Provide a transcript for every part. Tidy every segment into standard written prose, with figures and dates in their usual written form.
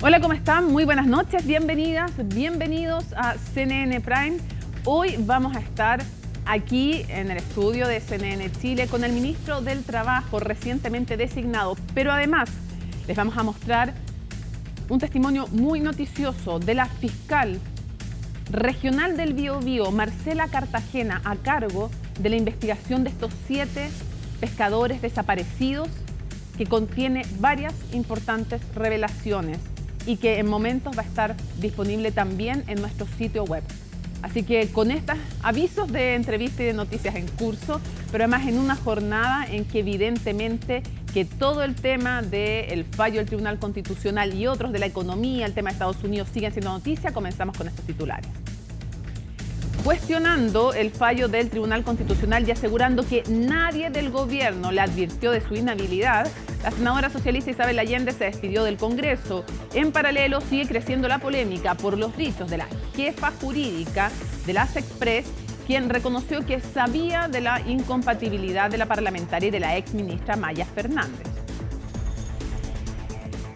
Hola, ¿cómo están? Muy buenas noches, bienvenidas, bienvenidos a CNN Prime. Hoy vamos a estar aquí en el estudio de CNN Chile con el ministro del Trabajo recientemente designado, pero además les vamos a mostrar un testimonio muy noticioso de la fiscal regional del Biobío, Marcela Cartagena, a cargo de la investigación de estos 7 pescadores desaparecidos, que contiene varias importantes revelaciones y que en momentos va a estar disponible también en nuestro sitio web. Así que con estos avisos de entrevista y de noticias en curso, pero además en una jornada en que evidentemente que todo el tema del fallo del Tribunal Constitucional y otros de la economía, el tema de Estados Unidos siguen siendo noticia, comenzamos con estos titulares. Cuestionando el fallo del Tribunal Constitucional y asegurando que nadie del gobierno le advirtió de su inhabilidad, la senadora socialista Isabel Allende se despidió del Congreso. En paralelo sigue creciendo la polémica por los dichos de la jefa jurídica de la Sexpress, quien reconoció que sabía de la incompatibilidad de la parlamentaria y de la exministra Maya Fernández.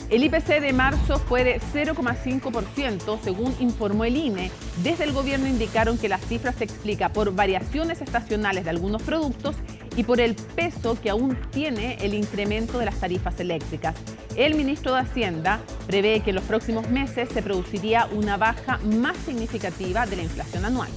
El IPC de marzo fue de 0,5%, según informó el INE. Desde el gobierno indicaron que la cifra se explica por variaciones estacionales de algunos productos y por el peso que aún tiene el incremento de las tarifas eléctricas. El ministro de Hacienda prevé que en los próximos meses se produciría una baja más significativa de la inflación anual.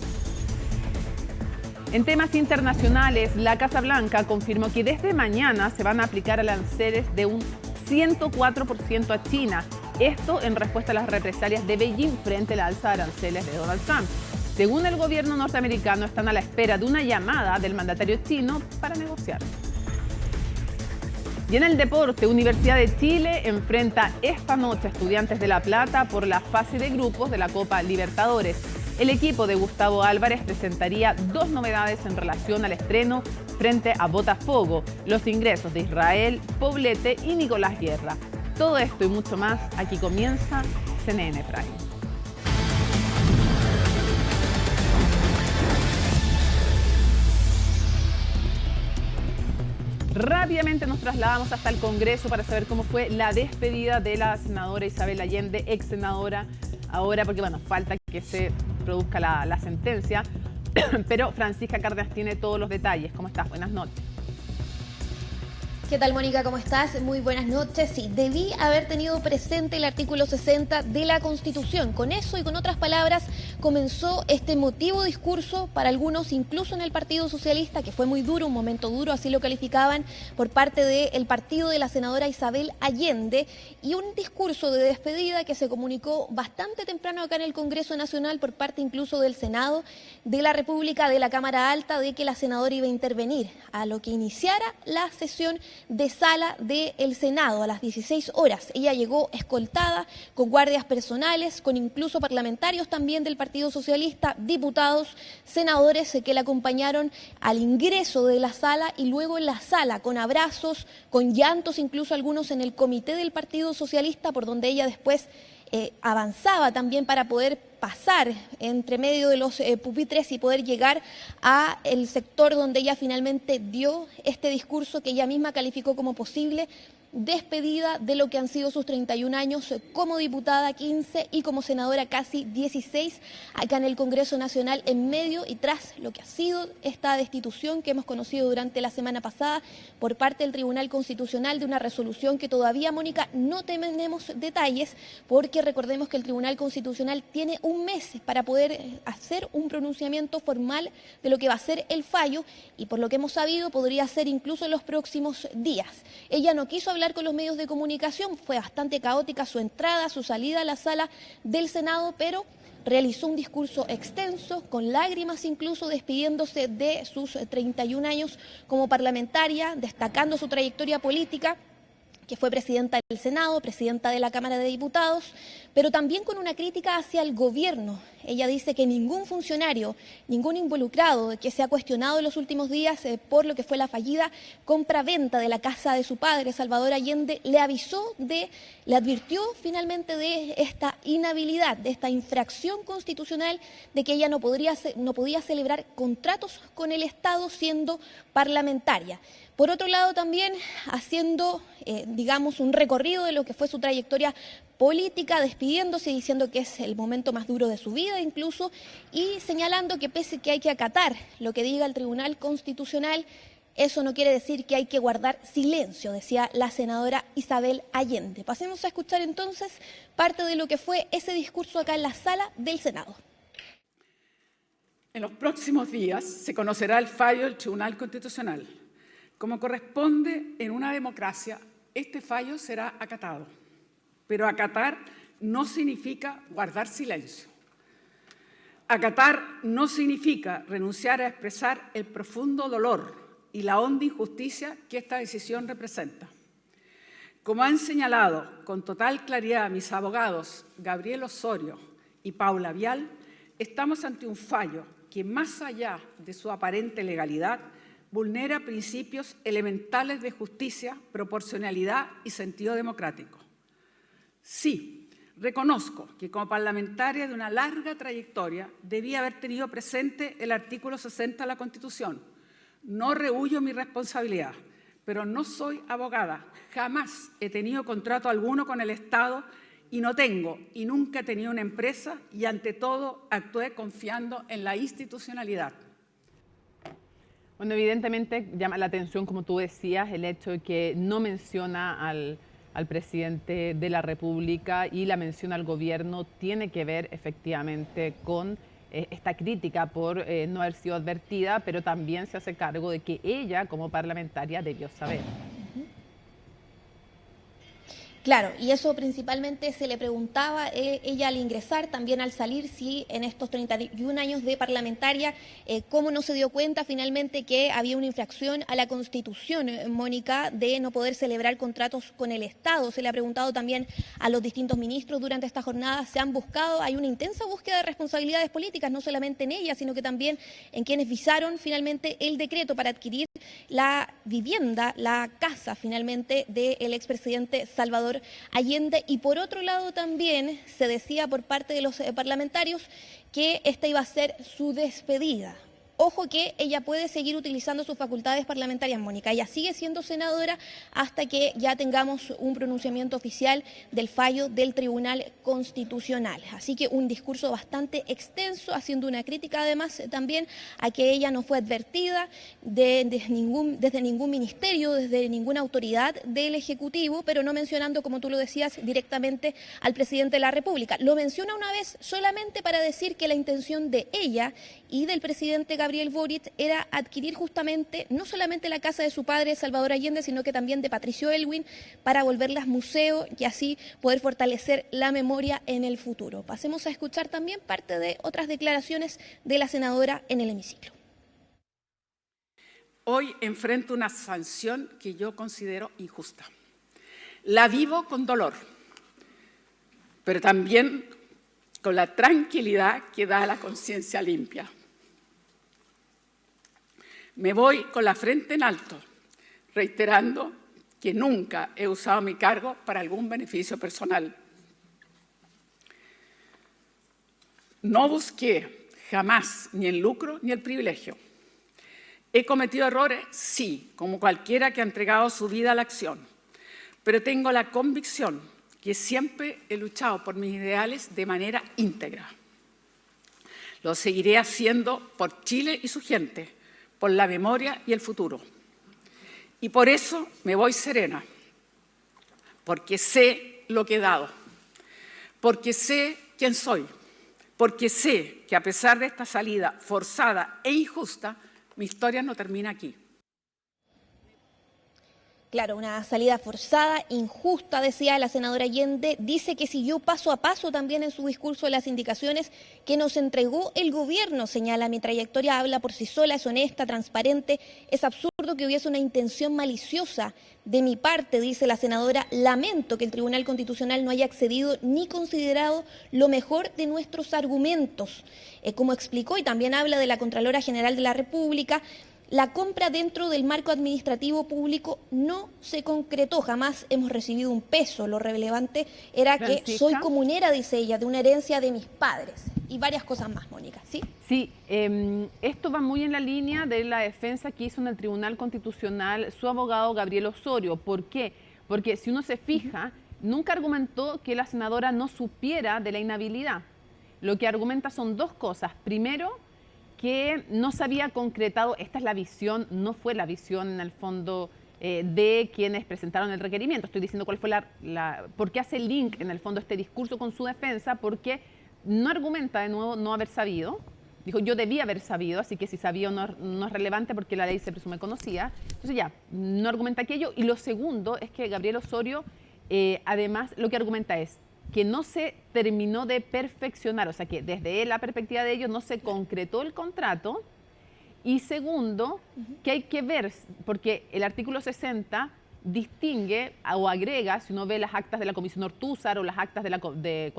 En temas internacionales, la Casa Blanca confirmó que desde mañana se van a aplicar aranceles de un 104% a China. Esto en respuesta a las represalias de Beijing frente a la alza de aranceles de Donald Trump. Según el gobierno norteamericano, están a la espera de una llamada del mandatario chino para negociar. Y en el deporte, Universidad de Chile enfrenta esta noche a Estudiantes de La Plata por la fase de grupos de la Copa Libertadores. El equipo de Gustavo Álvarez presentaría 2 novedades en relación al estreno frente a Botafogo: los ingresos de Israel Poblete y Nicolás Guerra. Todo esto y mucho más, aquí comienza CNN Prime. Rápidamente nos trasladamos hasta el Congreso para saber cómo fue la despedida de la senadora Isabel Allende, ex senadora, ahora porque bueno, falta que se produzca la sentencia, pero Francisca Cárdenas tiene todos los detalles. ¿Cómo estás? Buenas noches. ¿Qué tal, Mónica? ¿Cómo estás? Muy buenas noches. Sí, debí haber tenido presente el artículo 60 de la Constitución. Con eso y con otras palabras comenzó este emotivo discurso para algunos, incluso en el Partido Socialista, que fue muy duro, un momento duro, así lo calificaban, por parte del partido de la senadora Isabel Allende, y un discurso de despedida que se comunicó bastante temprano acá en el Congreso Nacional por parte incluso del Senado de la República, de la Cámara Alta, de que la senadora iba a intervenir a lo que iniciara la sesión de sala del Senado a las 16 horas. Ella llegó escoltada con guardias personales, con incluso parlamentarios también del Partido Socialista, diputados, senadores que la acompañaron al ingreso de la sala y luego en la sala con abrazos, con llantos, incluso algunos en el comité del Partido Socialista, por donde ella después avanzaba también para poder pasar entre medio de los pupitres y poder llegar a el sector donde ella finalmente dio este discurso que ella misma calificó como posible despedida de lo que han sido sus 31 años como diputada, 15, y como senadora casi 16 acá en el Congreso Nacional, en medio y tras lo que ha sido esta destitución que hemos conocido durante la semana pasada por parte del Tribunal Constitucional de una resolución que todavía, Mónica, no tenemos detalles, porque recordemos que el Tribunal Constitucional tiene un mes para poder hacer un pronunciamiento formal de lo que va a ser el fallo, y por lo que hemos sabido podría ser incluso en los próximos días. Ella no quiso hablar con los medios de comunicación, fue bastante caótica su entrada, su salida a la sala del Senado, pero realizó un discurso extenso, con lágrimas incluso, despidiéndose de sus 31 años como parlamentaria, destacando su trayectoria política, que fue presidenta del Senado, presidenta de la Cámara de Diputados, pero también con una crítica hacia el gobierno. Ella dice que ningún funcionario, ningún involucrado que se ha cuestionado en los últimos días por lo que fue la fallida compra-venta de la casa de su padre, Salvador Allende, le advirtió finalmente de esta inhabilidad, de esta infracción constitucional, de que ella no podía celebrar contratos con el Estado siendo parlamentaria. Por otro lado, también haciendo, digamos, un recorrido de lo que fue su trayectoria política, despidiéndose, diciendo que es el momento más duro de su vida incluso, y señalando que pese que hay que acatar lo que diga el Tribunal Constitucional, eso no quiere decir que hay que guardar silencio, decía la senadora Isabel Allende. Pasemos a escuchar entonces parte de lo que fue ese discurso acá en la sala del Senado. En los próximos días se conocerá el fallo del Tribunal Constitucional. Como corresponde en una democracia, este fallo será acatado. Pero acatar no significa guardar silencio. Acatar no significa renunciar a expresar el profundo dolor y la honda injusticia que esta decisión representa. Como han señalado con total claridad mis abogados Gabriel Osorio y Paula Vial, estamos ante un fallo que, más allá de su aparente legalidad, vulnera principios elementales de justicia, proporcionalidad y sentido democrático. Sí, reconozco que como parlamentaria de una larga trayectoria debía haber tenido presente el artículo 60 de la Constitución. No rehúyo mi responsabilidad, pero no soy abogada. Jamás he tenido contrato alguno con el Estado y no tengo y nunca he tenido una empresa y ante todo actué confiando en la institucionalidad. Bueno, evidentemente llama la atención, como tú decías, el hecho de que no menciona al presidente de la República y la mención al gobierno tiene que ver efectivamente con esta crítica por no haber sido advertida, pero también se hace cargo de que ella como parlamentaria debió saber. Claro, y eso principalmente se le preguntaba ella al ingresar, también al salir, si en estos 31 años de parlamentaria, cómo no se dio cuenta finalmente que había una infracción a la Constitución, Mónica, de no poder celebrar contratos con el Estado. Se le ha preguntado también a los distintos ministros durante esta jornada, se han buscado, hay una intensa búsqueda de responsabilidades políticas, no solamente en ella, sino que también en quienes visaron finalmente el decreto para adquirir la vivienda, la casa finalmente del expresidente Salvador Allende. Y por otro lado también se decía por parte de los parlamentarios que esta iba a ser su despedida. Ojo que ella puede seguir utilizando sus facultades parlamentarias, Mónica. Ella sigue siendo senadora hasta que ya tengamos un pronunciamiento oficial del fallo del Tribunal Constitucional. Así que un discurso bastante extenso, haciendo una crítica además también a que ella no fue advertida desde ningún ministerio, desde ninguna autoridad del Ejecutivo, pero no mencionando, como tú lo decías, directamente al presidente de la República. Lo menciona una vez solamente para decir que la intención de ella y del presidente Gabriel Boric era adquirir justamente no solamente la casa de su padre Salvador Allende, sino que también de Patricio Aylwin, para volverlas museo y así poder fortalecer la memoria en el futuro. Pasemos a escuchar también parte de otras declaraciones de la senadora en el hemiciclo. Hoy enfrento una sanción que yo considero injusta. La vivo con dolor, pero también con la tranquilidad que da la conciencia limpia. Me voy con la frente en alto, reiterando que nunca he usado mi cargo para algún beneficio personal. No busqué jamás ni el lucro ni el privilegio. ¿He cometido errores? Sí, como cualquiera que ha entregado su vida a la acción. Pero tengo la convicción que siempre he luchado por mis ideales de manera íntegra. Lo seguiré haciendo por Chile y su gente, por la memoria y el futuro. Y por eso me voy serena, porque sé lo que he dado, porque sé quién soy, porque sé que a pesar de esta salida forzada e injusta, mi historia no termina aquí. Claro, una salida forzada, injusta, decía la senadora Allende. Dice que siguió paso a paso también en su discurso las indicaciones que nos entregó el gobierno. Señala, mi trayectoria habla por sí sola, es honesta, transparente. Es absurdo que hubiese una intención maliciosa de mi parte, dice la senadora. Lamento que el Tribunal Constitucional no haya accedido ni considerado lo mejor de nuestros argumentos. Como explicó, y también habla de la Contralora General de la República, la compra dentro del marco administrativo público no se concretó, jamás hemos recibido un peso. Lo relevante era que soy comunera, dice ella, de una herencia de mis padres. Y varias cosas más, Mónica, ¿sí? Sí, esto va muy en la línea de la defensa que hizo en el Tribunal Constitucional su abogado Gabriel Osorio. ¿Por qué? Porque si uno se fija, nunca argumentó que la senadora no supiera de la inhabilidad. Lo que argumenta son dos cosas. Primero, que no se había concretado, esta es la visión, no fue la visión en el fondo de quienes presentaron el requerimiento. Estoy diciendo cuál fue por qué hace el link en el fondo este discurso con su defensa, porque no argumenta de nuevo no haber sabido. Dijo, yo debía haber sabido, así que si sabía no es relevante porque la ley se presume conocida. Entonces ya, no argumenta aquello. Y lo segundo es que Gabriel Osorio, además, lo que argumenta es que no se terminó de perfeccionar, o sea que desde la perspectiva de ellos no se concretó el contrato. Y segundo, que hay que ver, porque el artículo 60 distingue o agrega, si uno ve las actas de la Comisión Ortúzar o las actas de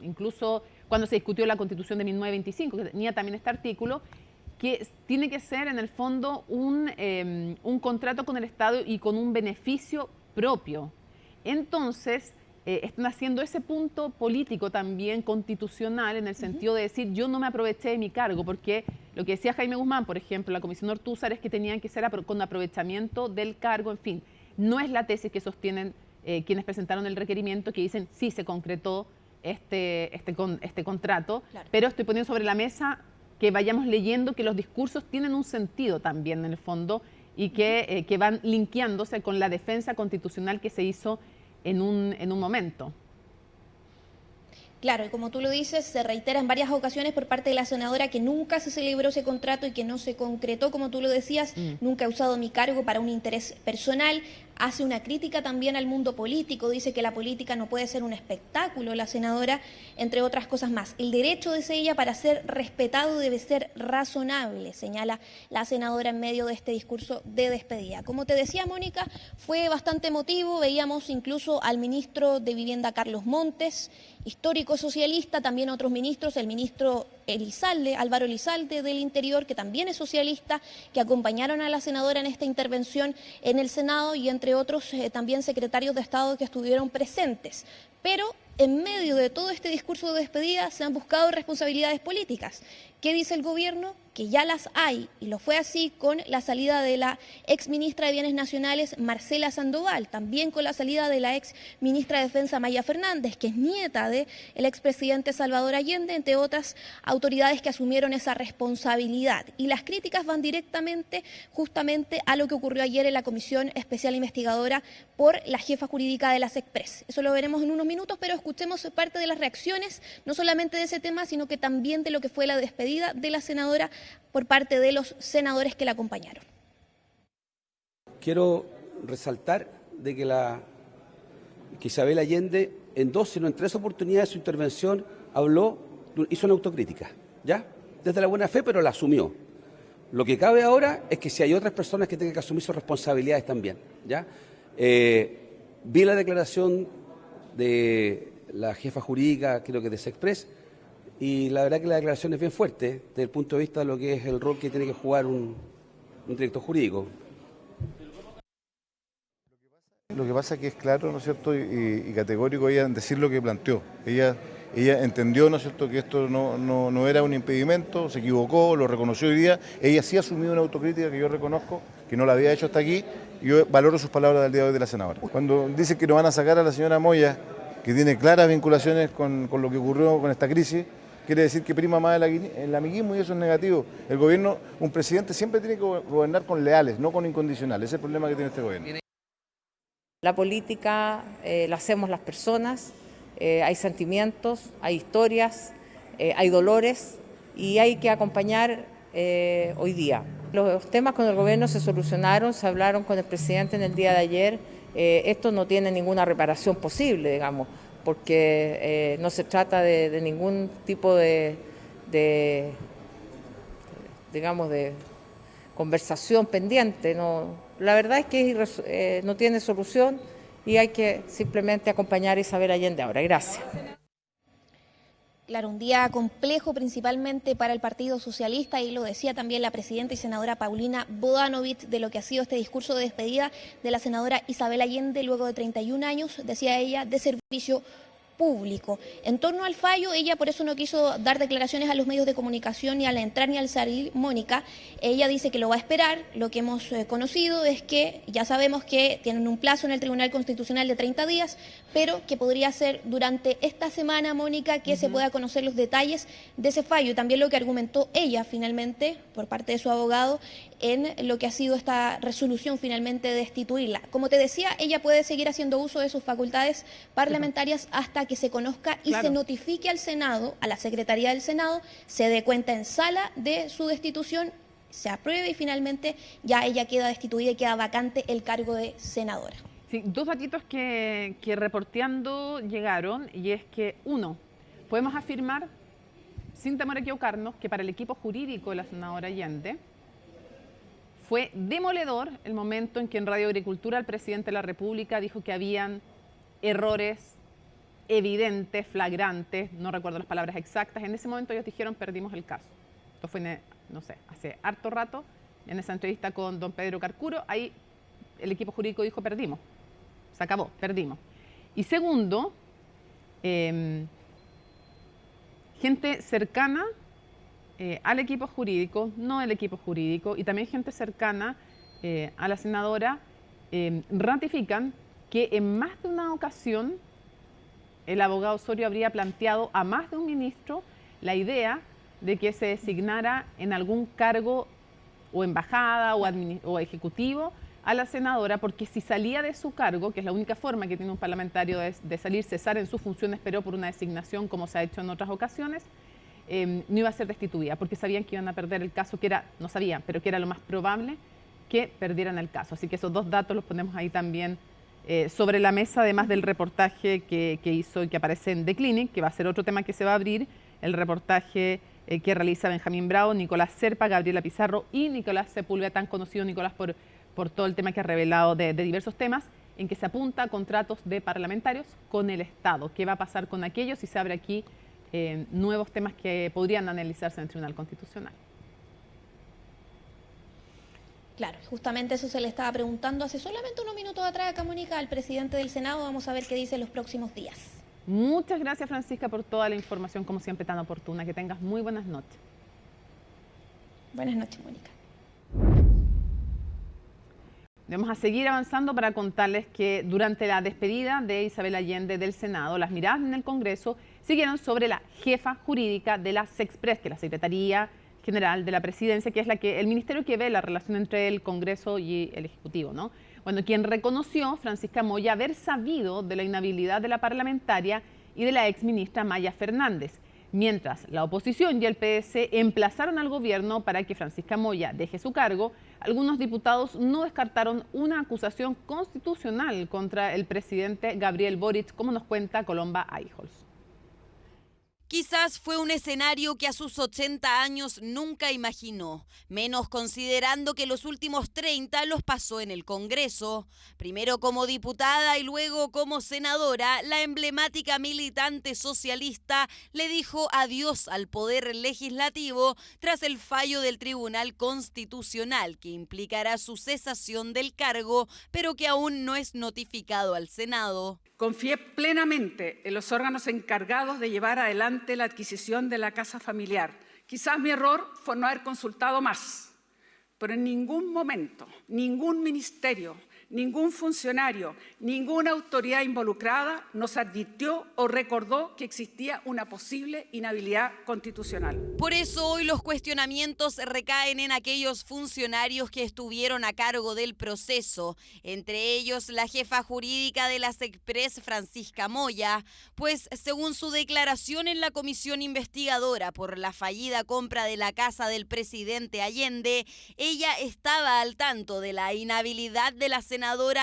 incluso cuando se discutió la Constitución de 1925, que tenía también este artículo, que tiene que ser en el fondo un contrato con el Estado y con un beneficio propio. Entonces, están haciendo ese punto político también constitucional en el sentido de decir yo no me aproveché de mi cargo, porque lo que decía Jaime Guzmán, por ejemplo, la Comisión Ortúzar es que tenían que ser con aprovechamiento del cargo, en fin. No es la tesis que sostienen quienes presentaron el requerimiento, que dicen sí se concretó este contrato, claro. Pero estoy poniendo sobre la mesa que vayamos leyendo que los discursos tienen un sentido también en el fondo y que van linkeándose con la defensa constitucional que se hizo en un momento. Claro, y como tú lo dices, se reitera en varias ocasiones por parte de la senadora que nunca se celebró ese contrato y que no se concretó, como tú lo decías, nunca he usado mi cargo para un interés personal. Hace una crítica también al mundo político, dice que la política no puede ser un espectáculo, la senadora, entre otras cosas más. El derecho, dice ella, para ser respetado debe ser razonable, señala la senadora en medio de este discurso de despedida. Como te decía, Mónica, fue bastante emotivo, veíamos incluso al ministro de Vivienda, Carlos Montes, histórico socialista, también otros ministros, el ministro Álvaro Elizalde del Interior, que también es socialista, que acompañaron a la senadora en esta intervención en el Senado y entre otros también secretarios de Estado que estuvieron presentes. Pero en medio de todo este discurso de despedida se han buscado responsabilidades políticas. ¿Qué dice el gobierno? Que ya las hay, y lo fue así con la salida de la ex ministra de Bienes Nacionales, Marcela Sandoval, también con la salida de la ex ministra de Defensa, Maya Fernández, que es nieta del expresidente Salvador Allende, entre otras autoridades que asumieron esa responsabilidad. Y las críticas van directamente, justamente, a lo que ocurrió ayer en la Comisión Especial Investigadora por la jefa jurídica de la SECPRES. Eso lo veremos en unos minutos, pero escuchemos parte de las reacciones, no solamente de ese tema, sino que también de lo que fue la despedida de la senadora por parte de los senadores que la acompañaron. Quiero resaltar de que Isabel Allende en 2, sino en 3 oportunidades de su intervención hizo una autocrítica, ¿ya? Desde la buena fe, pero la asumió. Lo que cabe ahora es que si hay otras personas que tengan que asumir sus responsabilidades también, ¿ya? Vi la declaración de la jefa jurídica, creo que de SECPRES, y la verdad que la declaración es bien fuerte desde el punto de vista de lo que es el rol que tiene que jugar un director jurídico. Lo que pasa es que es claro, ¿no es cierto?, y categórico ella en decir lo que planteó. Ella entendió, ¿no es cierto?, que esto no era un impedimento, se equivocó, lo reconoció hoy día. Ella sí ha asumido una autocrítica que yo reconozco, que no la había hecho hasta aquí, y yo valoro sus palabras del día de hoy de la senadora. Cuando dice que no van a sacar a la señora Moya, que tiene claras vinculaciones con lo que ocurrió con esta crisis, quiere decir que prima más el amiguismo y eso es negativo. El gobierno, un presidente siempre tiene que gobernar con leales, no con incondicionales. Ese es el problema que tiene este gobierno. La política la hacemos las personas, hay sentimientos, hay historias, hay dolores y hay que acompañar hoy día. Los temas con el gobierno se solucionaron, se hablaron con el presidente en el día de ayer. Esto no tiene ninguna reparación posible, digamos, porque no se trata de ningún tipo de conversación pendiente. No, la verdad es que no tiene solución y hay que simplemente acompañar a Isabel Allende ahora. Gracias. Claro, un día complejo principalmente para el Partido Socialista, y lo decía también la presidenta y senadora Paulina Bodanovich de lo que ha sido este discurso de despedida de la senadora Isabel Allende luego de 31 años, decía ella, de servicio público. En torno al fallo, ella por eso no quiso dar declaraciones a los medios de comunicación ni al entrar ni al salir, Mónica. Ella dice que lo va a esperar. Lo que hemos conocido es que ya sabemos que tienen un plazo en el Tribunal Constitucional de 30 días, pero que podría ser durante esta semana, Mónica, que se pueda conocer los detalles de ese fallo. Y también lo que argumentó ella finalmente, por parte de su abogado, en lo que ha sido esta resolución finalmente de destituirla. Como te decía, ella puede seguir haciendo uso de sus facultades parlamentarias hasta que se conozca y se notifique al Senado, a la Secretaría del Senado, se dé cuenta en sala de su destitución, se apruebe y finalmente ya ella queda destituida y queda vacante el cargo de senadora. Sí, dos datitos que reporteando llegaron, y es que, uno, podemos afirmar, sin temor a equivocarnos, que para el equipo jurídico de la senadora Allende fue demoledor el momento en que en Radio Agricultura el presidente de la República dijo que habían errores evidentes, flagrantes, no recuerdo las palabras exactas. En ese momento ellos dijeron: perdimos el caso. Esto fue, no sé, hace harto rato, en esa entrevista con don Pedro Carcuro, ahí el equipo jurídico dijo: perdimos, se acabó, perdimos. Y segundo, gente cercana al equipo jurídico, no el equipo jurídico, y también gente cercana a la senadora, ratifican que en más de una ocasión el abogado Osorio habría planteado a más de un ministro la idea de que se designara en algún cargo o embajada o ejecutivo a la senadora, porque si salía de su cargo, que es la única forma que tiene un parlamentario de salir, cesar en sus funciones, pero por una designación como se ha hecho en otras ocasiones, no iba a ser destituida, porque sabían que iban a perder el caso, que era, no sabían, pero que era lo más probable que perdieran el caso. Así que esos dos datos los ponemos ahí también sobre la mesa, además del reportaje que hizo y que aparece en The Clinic, que va a ser otro tema que se va a abrir, el reportaje que realiza Benjamín Bravo, Nicolás Serpa, Gabriela Pizarro y Nicolás Sepúlveda, tan conocido Nicolás por todo el tema que ha revelado de diversos temas, en que se apunta a contratos de parlamentarios con el Estado. ¿Qué va a pasar con aquellos? Y se abre aquí nuevos temas que podrían analizarse en el Tribunal Constitucional. Claro, justamente eso se le estaba preguntando hace solamente unos minutos atrás acá, Mónica, al presidente del Senado. Vamos a ver qué dice en los próximos días. Muchas gracias, Francisca, por toda la información, como siempre, tan oportuna. Que tengas muy buenas noches. Buenas noches, Mónica. Vamos a seguir avanzando para contarles que durante la despedida de Isabel Allende del Senado, las miradas en el Congreso siguieron sobre la jefa jurídica de la SEXPRES, que es la Secretaría General de la Presidencia, que es el ministerio que ve la relación entre el Congreso y el Ejecutivo, ¿no? Bueno, quien reconoció, Francisca Moya, haber sabido de la inhabilidad de la parlamentaria y de la exministra Maya Fernández, mientras la oposición y el PS emplazaron al gobierno para que Francisca Moya deje su cargo. Algunos diputados no descartaron una acusación constitucional contra el presidente Gabriel Boric, como nos cuenta Colomba Aijols. Quizás fue un escenario que a sus 80 años nunca imaginó, menos considerando que los últimos 30 los pasó en el Congreso. Primero como diputada y luego como senadora, la emblemática militante socialista le dijo adiós al poder legislativo tras el fallo del Tribunal Constitucional que implicará su cesación del cargo, pero que aún no es notificado al Senado. Confié plenamente en los órganos encargados de llevar adelante la adquisición de la casa familiar. Quizás mi error fue no haber consultado más, pero en ningún momento, ningún ministerio, ningún funcionario, ninguna autoridad involucrada nos advirtió o recordó que existía una posible inhabilidad constitucional. Por eso hoy los cuestionamientos recaen en aquellos funcionarios que estuvieron a cargo del proceso, entre ellos la jefa jurídica de la SEXPRES, Francisca Moya, pues según su declaración en la comisión investigadora por la fallida compra de la casa del presidente Allende, ella estaba al tanto de la inhabilidad de la senadora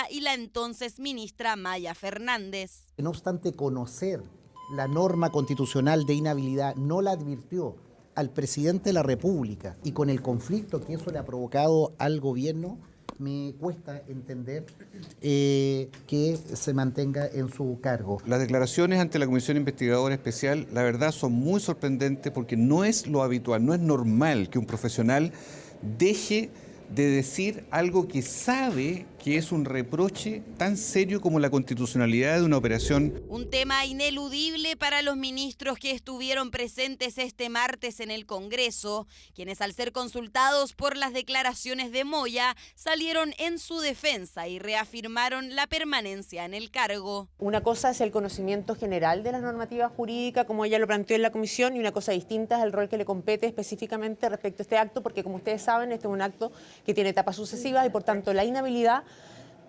y la entonces ministra Maya Fernández. No obstante conocer la norma constitucional de inhabilidad, no la advirtió al presidente de la República, y con el conflicto que eso le ha provocado al gobierno, me cuesta entender que se mantenga en su cargo. Las declaraciones ante la Comisión Investigadora Especial, la verdad, son muy sorprendentes porque no es lo habitual, no es normal que un profesional deje de decir algo que sabe que es un reproche tan serio como la constitucionalidad de una operación. Un tema ineludible para los ministros que estuvieron presentes este martes en el Congreso, quienes al ser consultados por las declaraciones de Moya salieron en su defensa y reafirmaron la permanencia en el cargo. Una cosa es el conocimiento general de la normativa jurídica, como ella lo planteó en la comisión, y una cosa distinta es el rol que le compete específicamente respecto a este acto, porque como ustedes saben, este es un acto que tiene etapas sucesivas y por tanto la inhabilidad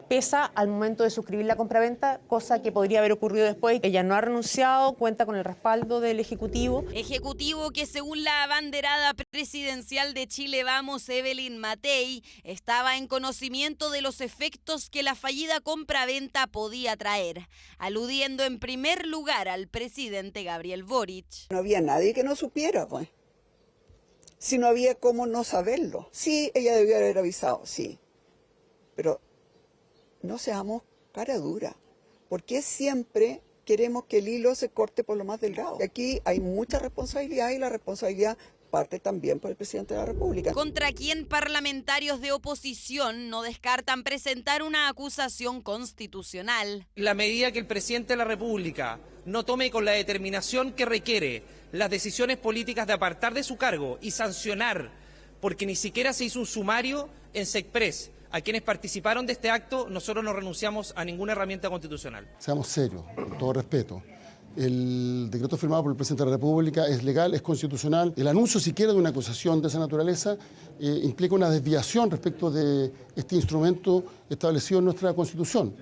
pesa al momento de suscribir la compraventa, cosa que podría haber ocurrido después. Ella no ha renunciado, cuenta con el respaldo del Ejecutivo. Ejecutivo que, según la abanderada presidencial de Chile Vamos, Evelyn Matei, estaba en conocimiento de los efectos que la fallida compraventa podía traer, aludiendo en primer lugar al presidente Gabriel Boric. No había nadie que no supiera, pues. Si no había cómo no saberlo. Sí, ella debió haber avisado, sí. Pero no seamos cara dura. ¿Por qué siempre queremos que el hilo se corte por lo más delgado? Aquí hay mucha responsabilidad y la responsabilidad parte también por el presidente de la República. Contra quien parlamentarios de oposición no descartan presentar una acusación constitucional. La medida que el presidente de la República no tome con la determinación que requiere las decisiones políticas de apartar de su cargo y sancionar, porque ni siquiera se hizo un sumario en SECPRES, a quienes participaron de este acto, nosotros no renunciamos a ninguna herramienta constitucional. Seamos serios, con todo respeto. El decreto firmado por el presidente de la República es legal, es constitucional. El anuncio siquiera de una acusación de esa naturaleza implica una desviación respecto de este instrumento establecido en nuestra Constitución.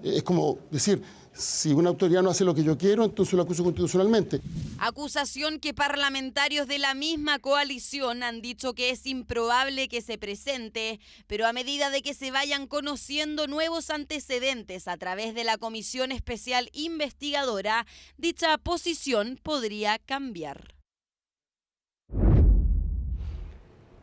Es como decir, si una autoridad no hace lo que yo quiero, entonces lo acuso constitucionalmente. Acusación que parlamentarios de la misma coalición han dicho que es improbable que se presente, pero a medida de que se vayan conociendo nuevos antecedentes a través de la Comisión Especial Investigadora, dicha posición podría cambiar.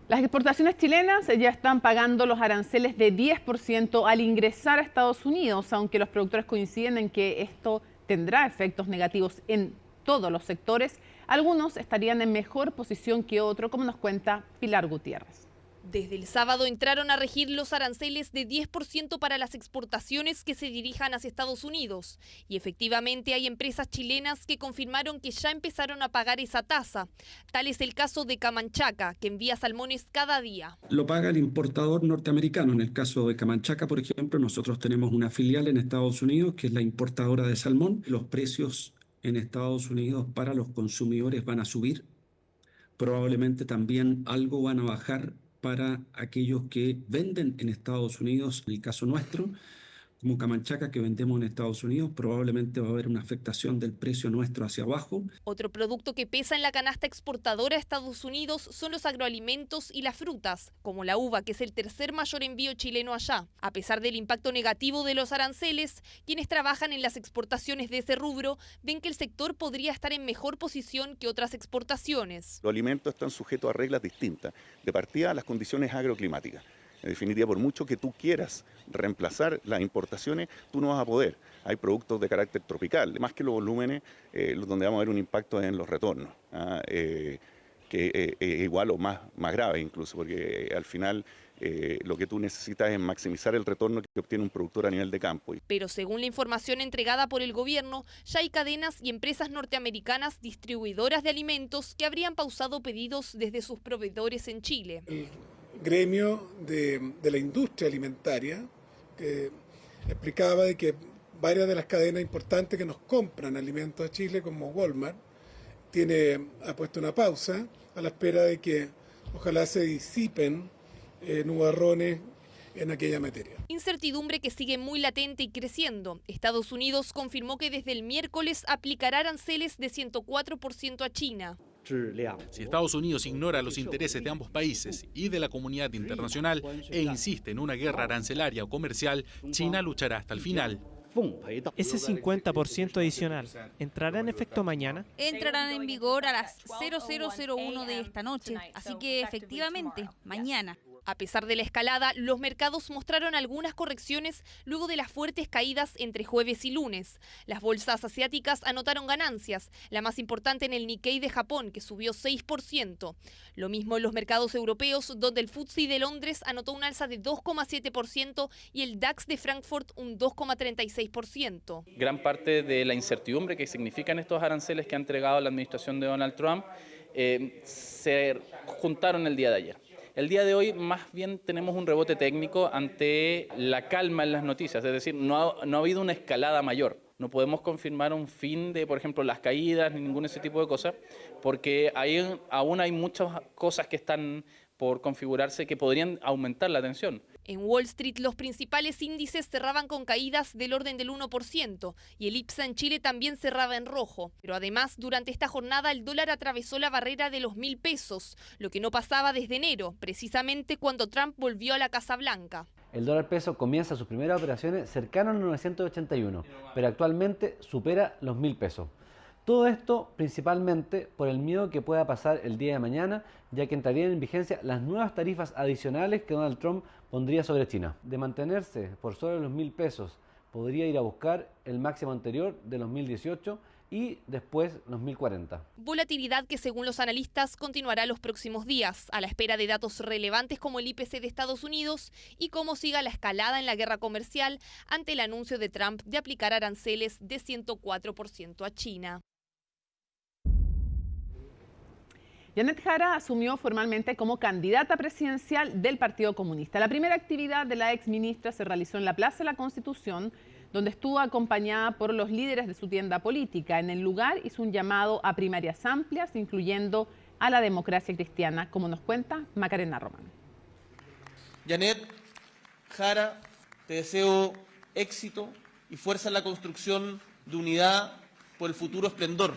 Las exportaciones chilenas ya están pagando los aranceles de 10% al ingresar a Estados Unidos, aunque los productores coinciden en que esto tendrá efectos negativos en todos los sectores. Algunos estarían en mejor posición que otros, como nos cuenta Pilar Gutiérrez. Desde el sábado entraron a regir los aranceles de 10% para las exportaciones que se dirijan hacia Estados Unidos. Y efectivamente hay empresas chilenas que confirmaron que ya empezaron a pagar esa tasa. Tal es el caso de Camanchaca, que envía salmones cada día. Lo paga el importador norteamericano. En el caso de Camanchaca, por ejemplo, nosotros tenemos una filial en Estados Unidos que es la importadora de salmón. Los precios en Estados Unidos para los consumidores van a subir. Probablemente también algo van a bajar para aquellos que venden en Estados Unidos. En el caso nuestro, como Camanchaca, que vendemos en Estados Unidos, probablemente va a haber una afectación del precio nuestro hacia abajo. Otro producto que pesa en la canasta exportadora a Estados Unidos son los agroalimentos y las frutas, como la uva, que es el tercer mayor envío chileno allá. A pesar del impacto negativo de los aranceles, quienes trabajan en las exportaciones de ese rubro ven que el sector podría estar en mejor posición que otras exportaciones. Los alimentos están sujetos a reglas distintas, de partida a las condiciones agroclimáticas. En definitiva, por mucho que tú quieras reemplazar las importaciones, tú no vas a poder. Hay productos de carácter tropical, más que los volúmenes, donde vamos a ver un impacto en los retornos, que es igual o más grave incluso, porque al final lo que tú necesitas es maximizar el retorno que obtiene un productor a nivel de campo. Pero según la información entregada por el gobierno, ya hay cadenas y empresas norteamericanas distribuidoras de alimentos que habrían pausado pedidos desde sus proveedores en Chile. Gremio de la industria alimentaria que explicaba de que varias de las cadenas importantes que nos compran alimentos a Chile, como Walmart, ha puesto una pausa a la espera de que ojalá se disipen nubarrones en aquella materia. Incertidumbre que sigue muy latente y creciendo. Estados Unidos confirmó que desde el miércoles aplicará aranceles de 104% a China. Si Estados Unidos ignora los intereses de ambos países y de la comunidad internacional e insiste en una guerra arancelaria o comercial, China luchará hasta el final. Ese 50% adicional, ¿entrará en efecto mañana? Entrarán en vigor a las 00:01 de esta noche, así que efectivamente, mañana. A pesar de la escalada, los mercados mostraron algunas correcciones luego de las fuertes caídas entre jueves y lunes. Las bolsas asiáticas anotaron ganancias, la más importante en el Nikkei de Japón, que subió 6%. Lo mismo en los mercados europeos, donde el FTSE de Londres anotó un alza de 2,7% y el DAX de Frankfurt un 2,36%. Gran parte de la incertidumbre que significan estos aranceles que ha entregado la administración de Donald Trump se juntaron el día de ayer. El día de hoy más bien tenemos un rebote técnico ante la calma en las noticias, es decir, no ha habido una escalada mayor. No podemos confirmar un fin de, por ejemplo, las caídas ni ningún ese tipo de cosas, porque aún hay muchas cosas que están por configurarse que podrían aumentar la tensión. En Wall Street los principales índices cerraban con caídas del orden del 1% y el IPSA en Chile también cerraba en rojo. Pero además, durante esta jornada el dólar atravesó la barrera de los 1.000 pesos, lo que no pasaba desde enero, precisamente cuando Trump volvió a la Casa Blanca. El dólar peso comienza sus primeras operaciones cercano a los 981, pero actualmente supera los 1.000 pesos. Todo esto principalmente por el miedo que pueda pasar el día de mañana, ya que entrarían en vigencia las nuevas tarifas adicionales que Donald Trump pondría sobre China. De mantenerse por sobre los 1.000 pesos, podría ir a buscar el máximo anterior de los 1.018 y después los 1.040. Volatilidad que según los analistas continuará los próximos días, a la espera de datos relevantes como el IPC de Estados Unidos y cómo siga la escalada en la guerra comercial ante el anuncio de Trump de aplicar aranceles de 104% a China. Janet Jara asumió formalmente como candidata presidencial del Partido Comunista. La primera actividad de la exministra se realizó en la Plaza de la Constitución, donde estuvo acompañada por los líderes de su tienda política. En el lugar hizo un llamado a primarias amplias, incluyendo a la democracia cristiana, como nos cuenta Macarena Román. Janet Jara, te deseo éxito y fuerza en la construcción de unidad por el futuro esplendor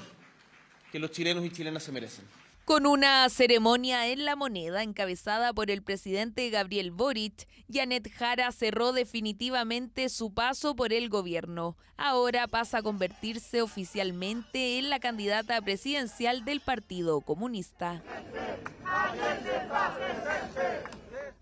que los chilenos y chilenas se merecen. Con una ceremonia en La Moneda encabezada por el presidente Gabriel Boric, Janet Jara cerró definitivamente su paso por el gobierno. Ahora pasa a convertirse oficialmente en la candidata presidencial del Partido Comunista.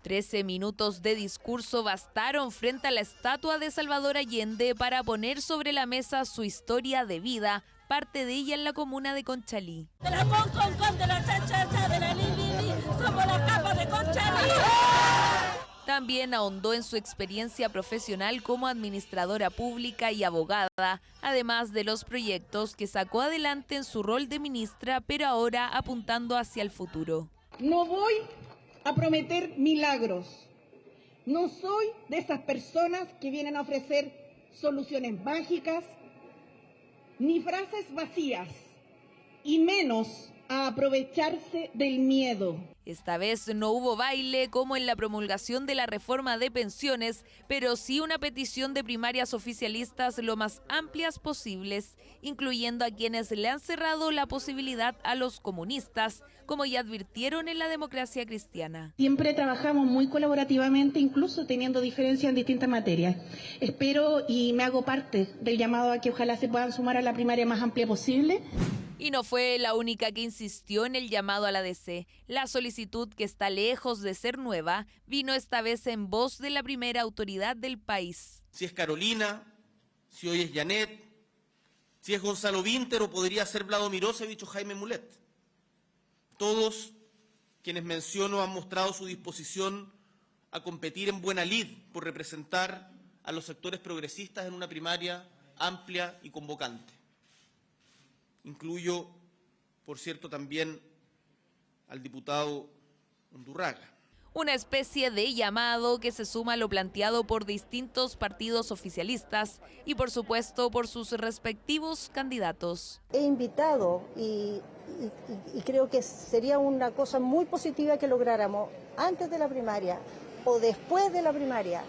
13 minutos de discurso bastaron frente a la estatua de Salvador Allende para poner sobre la mesa su historia de vida, parte de ella en la comuna de Conchalí. De la Concon, de la Chachacha, de la Lili, somos las capas de Conchalí. También ahondó en su experiencia profesional como administradora pública y abogada, además de los proyectos que sacó adelante en su rol de ministra, pero ahora apuntando hacia el futuro. No voy a prometer milagros. No soy de esas personas que vienen a ofrecer soluciones mágicas, ni frases vacías, y menos a aprovecharse del miedo. Esta vez no hubo baile como en la promulgación de la reforma de pensiones, pero sí una petición de primarias oficialistas lo más amplias posibles, incluyendo a quienes le han cerrado la posibilidad a los comunistas, como ya advirtieron en la democracia cristiana. Siempre trabajamos muy colaborativamente, incluso teniendo diferencias en distintas materias. Espero y me hago parte del llamado a que ojalá se puedan sumar a la primaria más amplia posible. Y no fue la única que insistió en el llamado a la DC. La solicitud, que está lejos de ser nueva, vino esta vez en voz de la primera autoridad del país. Si es Carolina, si hoy es Janet, si es Gonzalo Vinter o podría ser Vlado Mirosevich o Jaime Mulet. Todos quienes menciono han mostrado su disposición a competir en buena lid por representar a los sectores progresistas en una primaria amplia y convocante. Incluyo, por cierto, también al diputado Undurraga. Una especie de llamado que se suma a lo planteado por distintos partidos oficialistas y, por supuesto, por sus respectivos candidatos. He invitado y creo que sería una cosa muy positiva que lográramos antes de la primaria o después de la primaria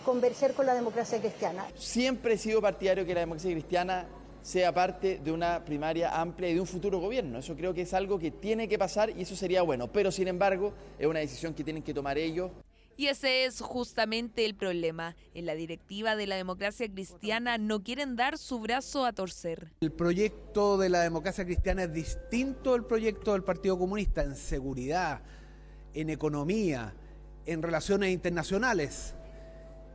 converger con la democracia cristiana. Siempre he sido partidario que la democracia cristiana sea parte de una primaria amplia y de un futuro gobierno. Eso creo que es algo que tiene que pasar y eso sería bueno, pero sin embargo es una decisión que tienen que tomar ellos. Y ese es justamente el problema. En la directiva de la democracia cristiana no quieren dar su brazo a torcer. El proyecto de la democracia cristiana es distinto al proyecto del Partido Comunista en seguridad, en economía, en relaciones internacionales.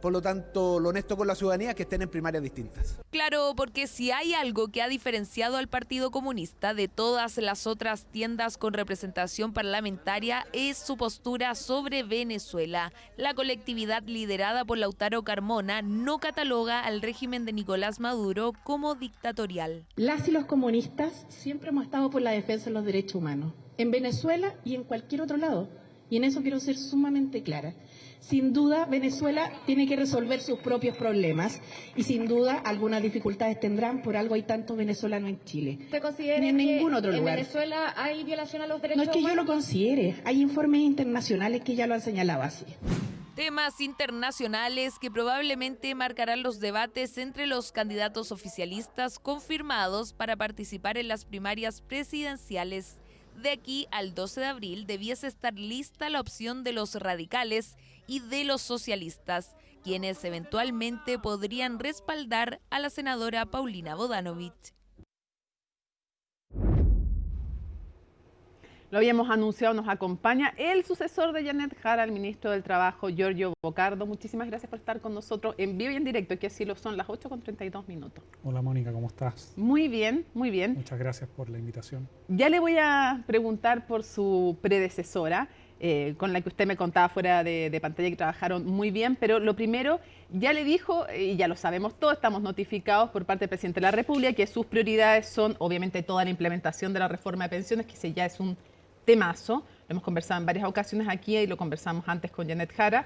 Por lo tanto, lo honesto con la ciudadanía es que estén en primarias distintas. Claro, porque si hay algo que ha diferenciado al Partido Comunista de todas las otras tiendas con representación parlamentaria es su postura sobre Venezuela. La colectividad liderada por Lautaro Carmona no cataloga al régimen de Nicolás Maduro como dictatorial. Las y los comunistas siempre hemos estado por la defensa de los derechos humanos, en Venezuela y en cualquier otro lado. Y en eso quiero ser sumamente clara. Sin duda, Venezuela tiene que resolver sus propios problemas y sin duda algunas dificultades tendrán, por algo hay tantos venezolanos en Chile. ¿Usted considera ni en ningún otro que lugar. en Venezuela hay violación a los derechos humanos? No es que humanos? yo lo considere, hay informes internacionales que ya lo han señalado así. Temas internacionales que probablemente marcarán los debates entre los candidatos oficialistas confirmados para participar en las primarias presidenciales. De aquí al 12 de abril debiese estar lista la opción de los radicales y de los socialistas, quienes eventualmente podrían respaldar a la senadora Paulina Bodanovich. Lo habíamos anunciado, nos acompaña el sucesor de Janet Jara, el ministro del Trabajo, Giorgio Bocardo. Muchísimas gracias por estar con nosotros en vivo y en directo, que así lo son las 8:32. Hola Mónica, ¿cómo estás? Muy bien, muy bien. Muchas gracias por la invitación. Ya le voy a preguntar por su predecesora, con la que usted me contaba fuera de pantalla que trabajaron muy bien, pero lo primero, ya le dijo, y ya lo sabemos todos, estamos notificados por parte del presidente de la República, que sus prioridades son obviamente toda la implementación de la reforma de pensiones, que ya es un temazo, lo hemos conversado en varias ocasiones aquí y lo conversamos antes con Janet Jara,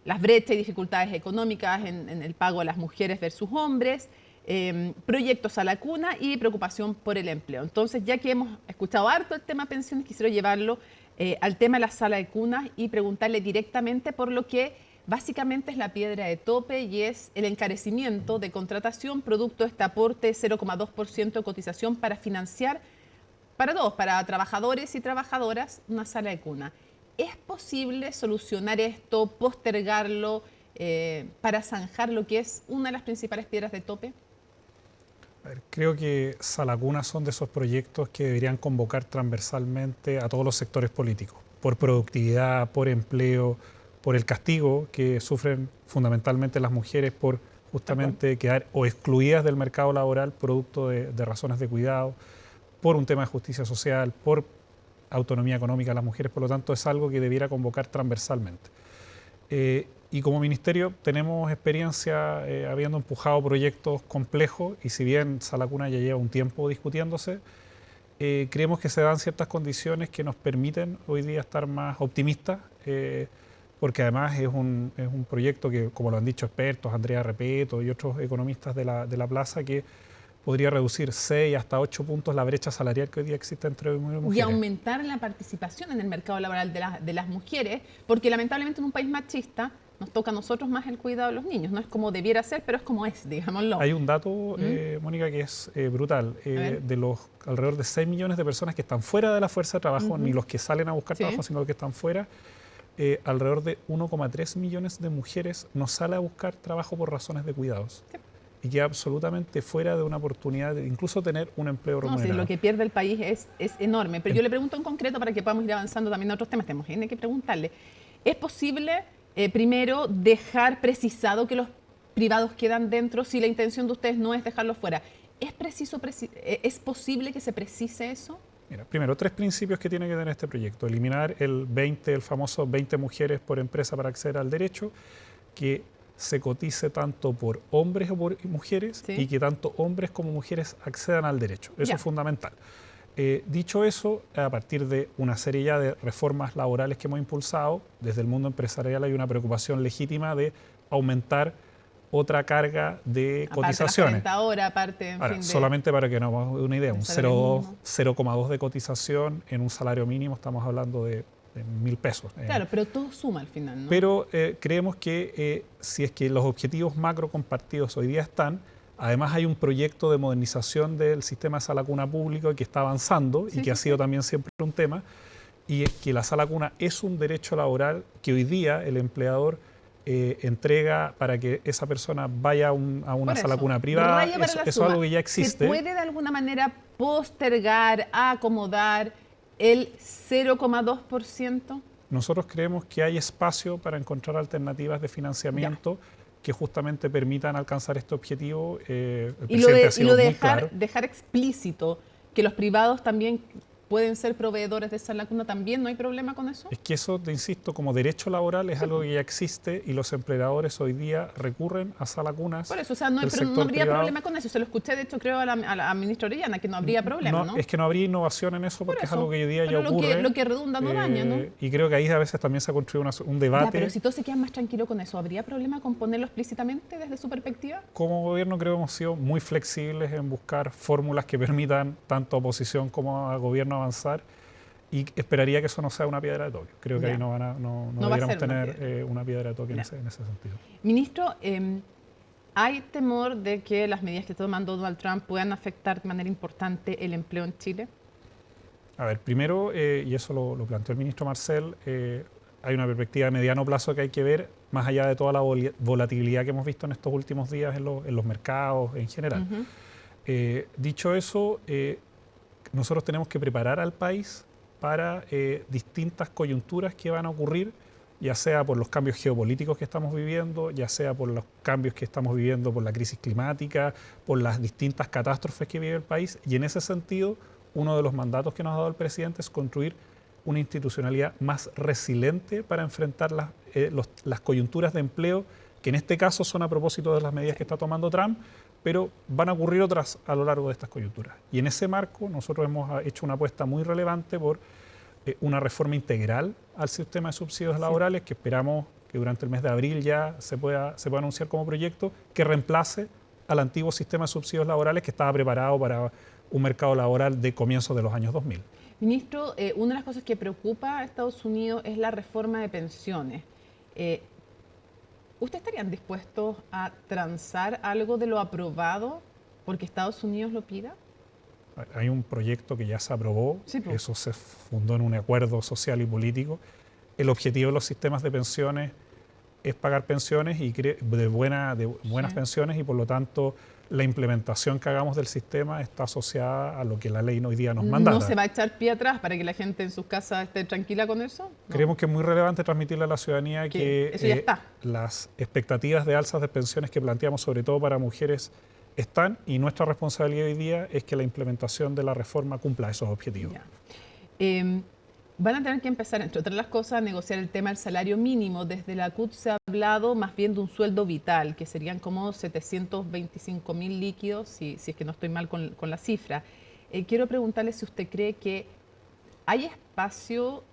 las brechas y dificultades económicas en el pago a las mujeres versus hombres, proyectos a la cuna y preocupación por el empleo. Entonces, ya que hemos escuchado harto el tema pensiones, quisiera llevarlo al tema de la sala de cunas y preguntarle directamente por lo que básicamente es la piedra de tope y es el encarecimiento de contratación producto de este aporte 0,2% de cotización para financiar para todos, para trabajadores y trabajadoras, una sala de cuna. ¿Es posible solucionar esto, postergarlo, para zanjar lo que es una de las principales piedras de tope? A ver, creo que Sala Cuna son de esos proyectos que deberían convocar transversalmente a todos los sectores políticos, por productividad, por empleo, por el castigo que sufren fundamentalmente las mujeres por justamente quedar o excluidas del mercado laboral producto de razones de cuidado, por un tema de justicia social, por autonomía económica de las mujeres, por lo tanto es algo que debiera convocar transversalmente. Y como ministerio tenemos experiencia habiendo empujado proyectos complejos y si bien Sala Cuna ya lleva un tiempo discutiéndose, creemos que se dan ciertas condiciones que nos permiten hoy día estar más optimistas, porque además es un proyecto que, como lo han dicho expertos, Andrea Repeto y otros economistas de la plaza, que podría reducir 6 hasta 8 puntos la brecha salarial que hoy día existe entre hombres y mujeres. Y aumentar la participación en el mercado laboral de las mujeres, porque lamentablemente en un país machista nos toca a nosotros más el cuidado de los niños. No es como debiera ser, pero es como es, digámoslo. Hay un dato, Mónica, que es brutal. De los alrededor de 6 millones de personas que están fuera de la fuerza de trabajo, ni los que salen a buscar trabajo, sino los que están fuera, alrededor de 1,3 millones de mujeres no sale a buscar trabajo por razones de cuidados. Sí. Y queda absolutamente fuera de una oportunidad de incluso tener un empleo remunerado. No, sí, lo que pierde el país es enorme. Pero yo le pregunto en concreto para que podamos ir avanzando también a otros temas. Tenemos que preguntarle. ¿Es posible, primero, dejar precisado que los privados quedan dentro si la intención de ustedes no es dejarlos fuera? ¿Es posible que se precise eso? Mira, primero, 3 principios que tiene que tener este proyecto. Eliminar el famoso 20 mujeres por empresa para acceder al derecho, que se cotice tanto por hombres o por mujeres y que tanto hombres como mujeres accedan al derecho. Eso es fundamental. Dicho eso, a partir de una serie ya de reformas laborales que hemos impulsado, desde el mundo empresarial hay una preocupación legítima de aumentar otra carga de cotizaciones. Solamente para que nos hagamos una idea, un 0,2 de cotización en un salario mínimo, estamos hablando de 1.000 pesos. Claro, pero todo suma al final, ¿no? Pero creemos que si es que los objetivos macro compartidos hoy día están, además hay un proyecto de modernización del sistema de sala cuna público que está avanzando y que ha sido también siempre un tema, y que la sala cuna es un derecho laboral que hoy día el empleador entrega para que esa persona vaya a una sala cuna privada. Eso es algo que ya existe. ¿Se puede de alguna manera postergar, acomodar el 0,2%? nosotros creemos que hay espacio para encontrar alternativas de financiamiento que justamente permitan alcanzar este objetivo. El presidente ha sido muy claro. Dejar explícito que los privados también pueden ser proveedores de Salacuna, ¿también no hay problema con eso? Es que eso, te insisto, como derecho laboral es algo que ya existe y los empleadores hoy día recurren a Salacunas. Por eso, o sea, no habría problema con eso. Se lo escuché, de hecho, creo a la ministra Orellana, que no habría problema, ¿no? Es que no habría innovación en eso porque es algo que hoy día ya ocurre. Lo que redunda no daña, ¿no? Y creo que ahí a veces también se ha construido un debate. Ya, pero si todos se quedan más tranquilos con eso, ¿habría problema con ponerlo explícitamente desde su perspectiva? Como gobierno creo que hemos sido muy flexibles en buscar fórmulas que permitan tanto a oposición como al gobierno avanzar. Y esperaría que eso no sea una piedra de toque. Creo que ahí no deberíamos tener una piedra de toque en ese sentido. Ministro, ¿hay temor de que las medidas que está tomando Donald Trump puedan afectar de manera importante el empleo en Chile? A ver, primero, y eso lo planteó el ministro Marcel, hay una perspectiva de mediano plazo que hay que ver, más allá de toda la volatilidad que hemos visto en estos últimos días en los mercados en general. Dicho eso, nosotros tenemos que preparar al país para distintas coyunturas que van a ocurrir, ya sea por los cambios geopolíticos que estamos viviendo, ya sea por los cambios que estamos viviendo por la crisis climática, por las distintas catástrofes que vive el país. Y en ese sentido, uno de los mandatos que nos ha dado el presidente es construir una institucionalidad más resiliente para enfrentar las coyunturas de empleo, que en este caso son a propósito de las medidas que está tomando Trump, pero van a ocurrir otras a lo largo de estas coyunturas. Y en ese marco nosotros hemos hecho una apuesta muy relevante por una reforma integral al sistema de subsidios laborales que esperamos que durante el mes de abril ya se pueda anunciar como proyecto que reemplace al antiguo sistema de subsidios laborales que estaba preparado para un mercado laboral de comienzos de los años 2000. Ministro, una de las cosas que preocupa a Estados Unidos es la reforma de pensiones. ¿Ustedes estarían dispuestos a transar algo de lo aprobado porque Estados Unidos lo pida? Hay un proyecto que ya se aprobó, eso se fundó en un acuerdo social y político. El objetivo de los sistemas de pensiones es pagar pensiones y de buenas pensiones y por lo tanto la implementación que hagamos del sistema está asociada a lo que la ley hoy día nos manda. ¿No se va a echar pie atrás para que la gente en sus casas esté tranquila con eso? No. Creemos que es muy relevante transmitirle a la ciudadanía que eso ya está. Las expectativas de alzas de pensiones que planteamos, sobre todo para mujeres, están y nuestra responsabilidad hoy día es que la implementación de la reforma cumpla esos objetivos. Van a tener que empezar, entre otras las cosas, a negociar el tema del salario mínimo. Desde la CUT se ha hablado más bien de un sueldo vital, que serían como 725.000 líquidos, si es que no estoy mal con la cifra. Quiero preguntarle si usted cree que hay espacio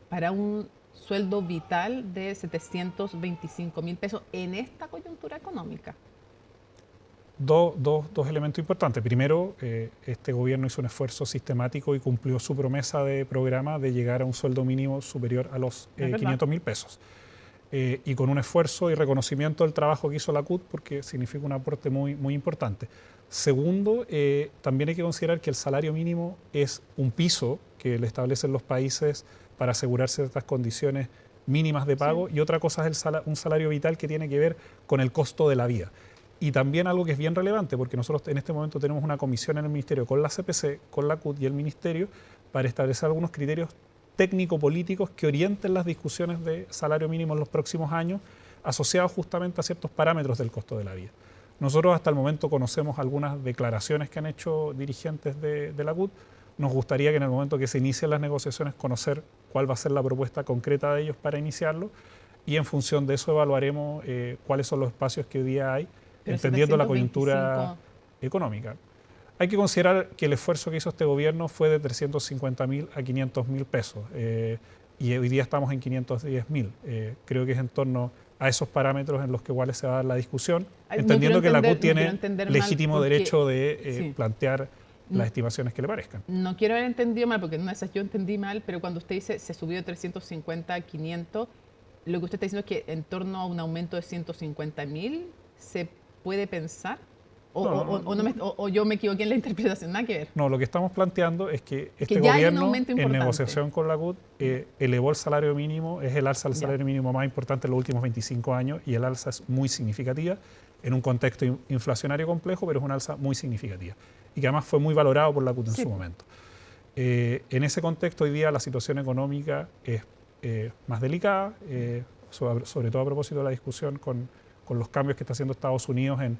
para un sueldo vital de 725.000 pesos en esta coyuntura económica. Dos elementos importantes. Primero, este gobierno hizo un esfuerzo sistemático y cumplió su promesa de programa de llegar a un sueldo mínimo superior a los 500.000 pesos. Y con un esfuerzo y reconocimiento del trabajo que hizo la CUT, porque significa un aporte muy, muy importante. Segundo, también hay que considerar que el salario mínimo es un piso que le establecen los países para asegurarse de estas condiciones mínimas de pago, y otra cosa es un salario vital que tiene que ver con el costo de la vida. Y también algo que es bien relevante, porque nosotros en este momento tenemos una comisión en el Ministerio con la CPC, con la CUT y el Ministerio para establecer algunos criterios técnico-políticos que orienten las discusiones de salario mínimo en los próximos años, asociados justamente a ciertos parámetros del costo de la vida. Nosotros hasta el momento conocemos algunas declaraciones que han hecho dirigentes de la CUT. Nos gustaría que en el momento que se inicien las negociaciones conocer cuál va a ser la propuesta concreta de ellos para iniciarlo, y en función de eso evaluaremos cuáles son los espacios que hoy día hay, entendiendo la coyuntura económica. Hay que considerar que el esfuerzo que hizo este gobierno fue de 350.000 a 500.000 pesos y hoy día estamos en 510.000. Creo que es en torno a esos parámetros en los que igual se va a dar la discusión, entendiendo que la CUT tiene legítimo derecho de plantear las estimaciones que le parezcan. No quiero haber entendido mal, porque no sé, yo entendí mal, pero cuando usted dice se subió de 350 a 500, lo que usted está diciendo es que en torno a un aumento de 150.000 se puede pensar, o yo me equivoqué en la interpretación, nada que ver. No, lo que estamos planteando es que este gobierno, en negociación con la CUT, elevó el salario mínimo, es el alza del salario mínimo más importante en los últimos 25 años, y el alza es muy significativa, en un contexto inflacionario complejo, pero es una alza muy significativa, y que además fue muy valorado por la CUT en su momento. En ese contexto, hoy día la situación económica es más delicada, sobre todo a propósito de la discusión con los cambios que está haciendo Estados Unidos en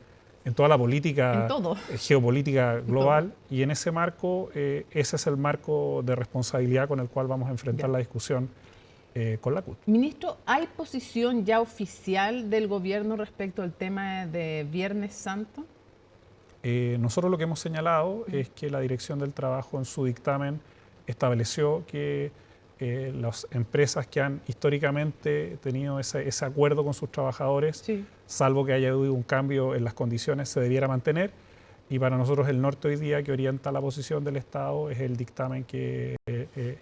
toda la política geopolítica global, y en ese marco, ese es el marco de responsabilidad con el cual vamos a enfrentar la discusión con la CUT. Ministro, ¿hay posición ya oficial del gobierno respecto al tema de Viernes Santo? Nosotros lo que hemos señalado es que la Dirección del Trabajo en su dictamen estableció que las empresas que han históricamente tenido ese acuerdo con sus trabajadores, salvo que haya habido un cambio en las condiciones, se debiera mantener. Y para nosotros el norte hoy día que orienta la posición del Estado es el dictamen que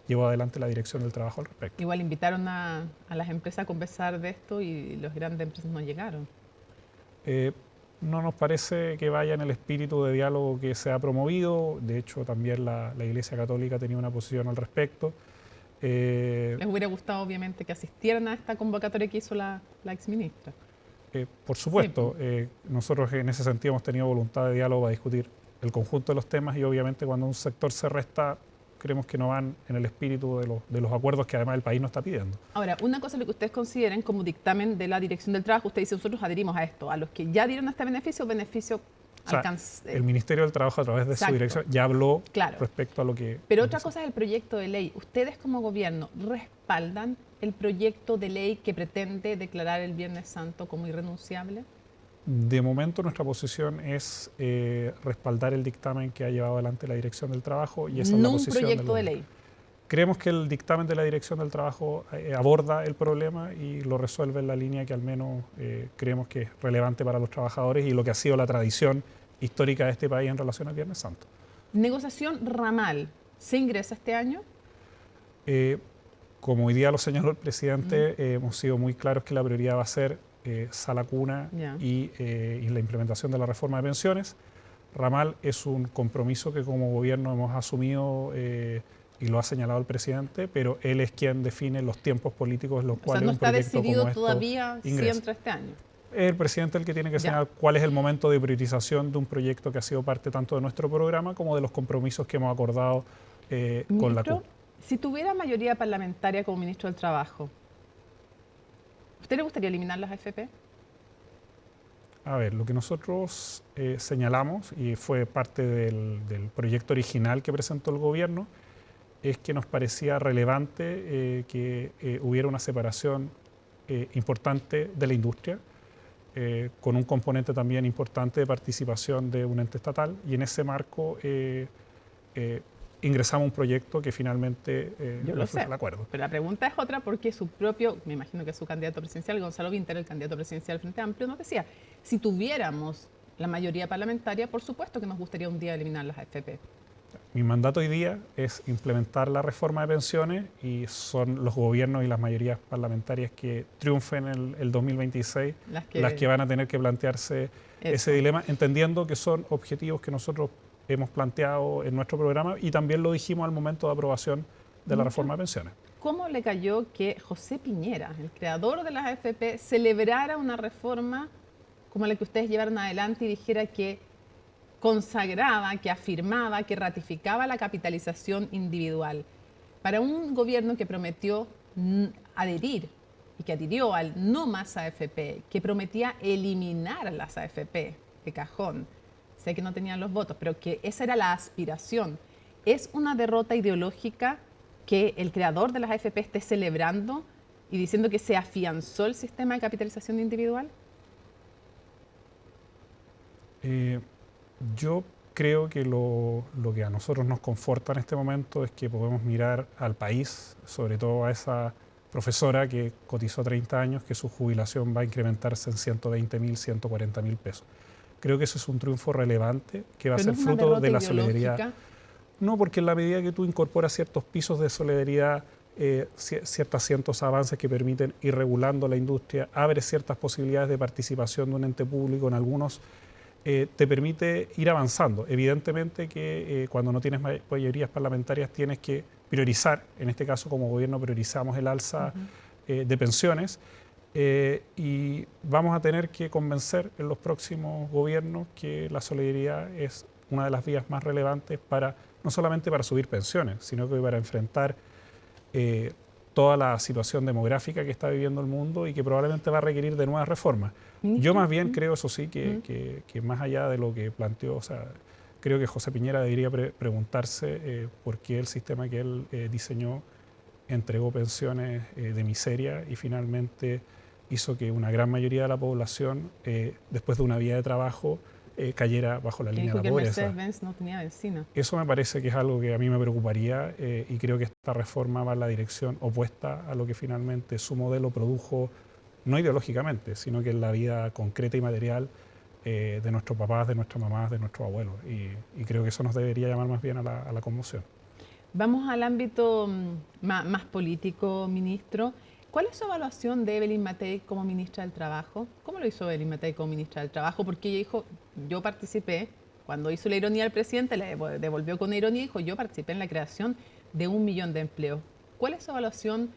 llevó adelante la Dirección del Trabajo al respecto. Igual invitaron a las empresas a conversar de esto y las grandes empresas no llegaron. No nos parece que vaya en el espíritu de diálogo que se ha promovido. De hecho, también la Iglesia Católica tenía una posición al respecto. Les hubiera gustado, obviamente, que asistieran a esta convocatoria que hizo la exministra. Por supuesto, nosotros en ese sentido hemos tenido voluntad de diálogo para discutir el conjunto de los temas, y obviamente cuando un sector se resta, creemos que no van en el espíritu de los acuerdos que además el país nos está pidiendo. Ahora, una cosa es lo que ustedes consideren como dictamen de la Dirección del Trabajo. Usted dice, nosotros adherimos a esto. A los que ya dieron este beneficio el Ministerio del Trabajo, a través de su dirección, ya habló respecto a lo que... Pero otra cosa es el proyecto de ley. ¿Ustedes como gobierno respaldan el proyecto de ley que pretende declarar el Viernes Santo como irrenunciable? De momento nuestra posición es respaldar el dictamen que ha llevado adelante la Dirección del Trabajo, y esa es la posición un proyecto de ley. Creemos que el dictamen de la Dirección del Trabajo aborda el problema y lo resuelve en la línea que al menos creemos que es relevante para los trabajadores y lo que ha sido la tradición histórica de este país en relación al Viernes Santo. Negociación ramal, ¿se ingresa este año? Como hoy día lo señaló el presidente, hemos sido muy claros que la prioridad va a ser sala cuna y la implementación de la reforma de pensiones. Ramal es un compromiso que como gobierno hemos asumido y lo ha señalado el presidente, pero él es quien define los tiempos políticos en los cuales no un proyecto como está decidido esto todavía si ingresa. entra este año. Es el presidente el que tiene que señalar cuál es el momento de priorización de un proyecto que ha sido parte tanto de nuestro programa como de los compromisos que hemos acordado con la CUT. Si tuviera mayoría parlamentaria como ministro del Trabajo, ¿usted le gustaría eliminar las AFP? A ver, lo que nosotros señalamos, y fue parte del proyecto original que presentó el gobierno, es que nos parecía relevante que hubiera una separación importante de la industria, con un componente también importante de participación de un ente estatal, y en ese marco ingresamos un proyecto que finalmente refleja el acuerdo. Pero la pregunta es otra, porque su propio, me imagino que su candidato presidencial, Gonzalo Vinter, el candidato presidencial del Frente Amplio, nos decía, si tuviéramos la mayoría parlamentaria, por supuesto que nos gustaría un día eliminar las AFP. Mi mandato hoy día es implementar la reforma de pensiones, y son los gobiernos y las mayorías parlamentarias que triunfen en el 2026 las que van a tener que plantearse ese dilema, entendiendo que son objetivos que nosotros hemos planteado en nuestro programa y también lo dijimos al momento de aprobación de la reforma de pensiones. ¿Cómo le cayó que José Piñera, el creador de las AFP, celebrara una reforma como la que ustedes llevaron adelante y dijera que consagraba, que afirmaba, que ratificaba la capitalización individual? Para un gobierno que prometió adherir y que adhirió al no más AFP, que prometía eliminar las AFP de cajón, sé que no tenían los votos, pero que esa era la aspiración, ¿es una derrota ideológica que el creador de las AFP esté celebrando y diciendo que se afianzó el sistema de capitalización individual? Yo creo que lo que a nosotros nos conforta en este momento es que podemos mirar al país, sobre todo a esa profesora que cotizó 30 años, que su jubilación va a incrementarse en 120.000, 140.000 pesos. Creo que eso es un triunfo relevante que va a ser fruto de la solidaridad. No, porque en la medida que tú incorporas ciertos pisos de solidaridad, ciertos avances que permiten ir regulando la industria, abre ciertas posibilidades de participación de un ente público en algunos, te permite ir avanzando. Evidentemente que cuando no tienes mayorías parlamentarias tienes que priorizar, en este caso como gobierno priorizamos el alza de pensiones, y vamos a tener que convencer en los próximos gobiernos que la solidaridad es una de las vías más relevantes para, no solamente para subir pensiones, sino que para enfrentar toda la situación demográfica que está viviendo el mundo y que probablemente va a requerir de nuevas reformas. Yo más bien creo, eso sí, que más allá de lo que planteó, o sea, creo que José Piñera debería preguntarse por qué el sistema que él diseñó entregó pensiones de miseria y finalmente hizo que una gran mayoría de la población, después de una vida de trabajo, cayera bajo la línea de la pobreza. Mercedes-Benz no tenía benzina. Eso me parece que es algo que a mí me preocuparía y creo que esta reforma va en la dirección opuesta a lo que finalmente su modelo produjo, no ideológicamente, sino que en la vida concreta y material de nuestros papás, de nuestras mamás, de nuestros abuelos. Y creo que eso nos debería llamar más bien a la conmoción. Vamos al ámbito más político, ministro. ¿Cuál es su evaluación de Evelyn Matei como ministra del Trabajo? ¿Cómo lo hizo Evelyn Matei como ministra del Trabajo? Porque ella dijo, yo participé, cuando hizo la ironía al presidente, le devolvió con ironía y dijo, yo participé en la creación de 1 millón de empleos. ¿Cuál es su evaluación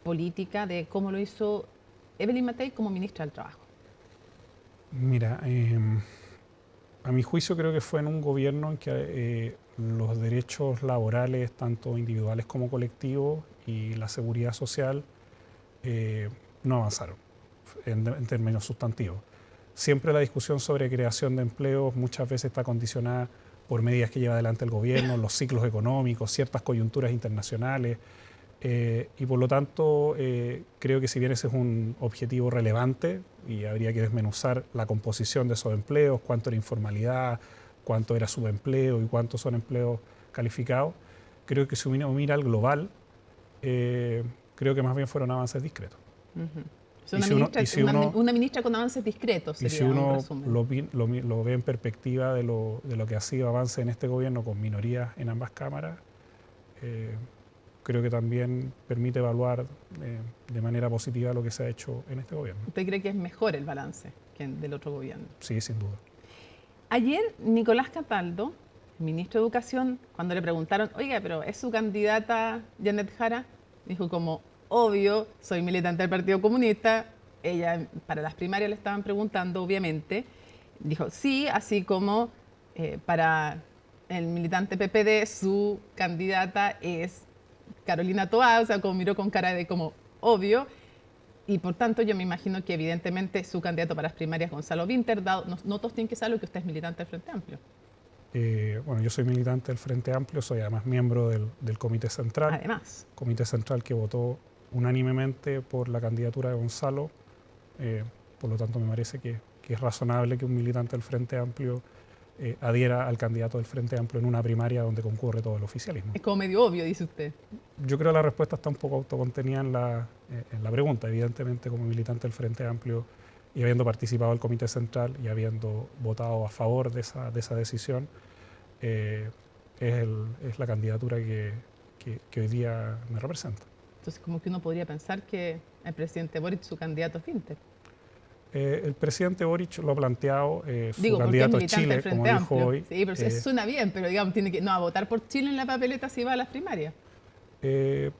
política de cómo lo hizo Evelyn Matei como ministra del Trabajo? Mira, a mi juicio creo que fue en un gobierno en que los derechos laborales, tanto individuales como colectivos, y la seguridad social no avanzaron en términos sustantivos. Siempre la discusión sobre creación de empleos muchas veces está condicionada por medidas que lleva adelante el gobierno, los ciclos económicos, ciertas coyunturas internacionales, y por lo tanto creo que si bien ese es un objetivo relevante y habría que desmenuzar la composición de esos empleos, cuánto era informalidad, cuánto era subempleo y cuántos son empleos calificados, creo que si uno mira al global, creo que más bien fueron avances discretos. Una ministra con avances discretos sería. Y si uno lo ve en perspectiva de lo que ha sido avance en este gobierno con minorías en ambas cámaras, creo que también permite evaluar de manera positiva lo que se ha hecho en este gobierno. ¿Usted cree que es mejor el balance que el del otro gobierno? Sí, sin duda. Ayer Nicolás Cataldo, ministro de Educación, cuando le preguntaron, oiga, pero ¿es su candidata Janet Jara? Dijo como, obvio, soy militante del Partido Comunista. Ella, para las primarias le estaban preguntando, obviamente. Dijo, sí, así como para el militante PPD, su candidata es Carolina Toá, o sea, como miró con cara de como, obvio. Y por tanto, yo me imagino que evidentemente su candidato para las primarias es Gonzalo Winter, no todos tienen que saber que usted es militante del Frente Amplio. Bueno, yo soy militante del Frente Amplio, soy además miembro del Comité Central. Además. Comité Central que votó unánimemente por la candidatura de Gonzalo. Por lo tanto, me parece que es razonable que un militante del Frente Amplio adhiera al candidato del Frente Amplio en una primaria donde concurre todo el oficialismo. Es como medio obvio, dice usted. Yo creo que la respuesta está un poco autocontenida en la pregunta. Evidentemente, como militante del Frente Amplio y habiendo participado del Comité Central y habiendo votado a favor de esa decisión, es la candidatura que hoy día me representa. Entonces, como que uno podría pensar que el presidente Boric, su candidato es Winter. El presidente Boric lo ha planteado, su candidato es Chile, como dijo hoy. Sí, pero eso suena bien, pero digamos, tiene que a votar por Chile en la papeleta si va a las primarias. El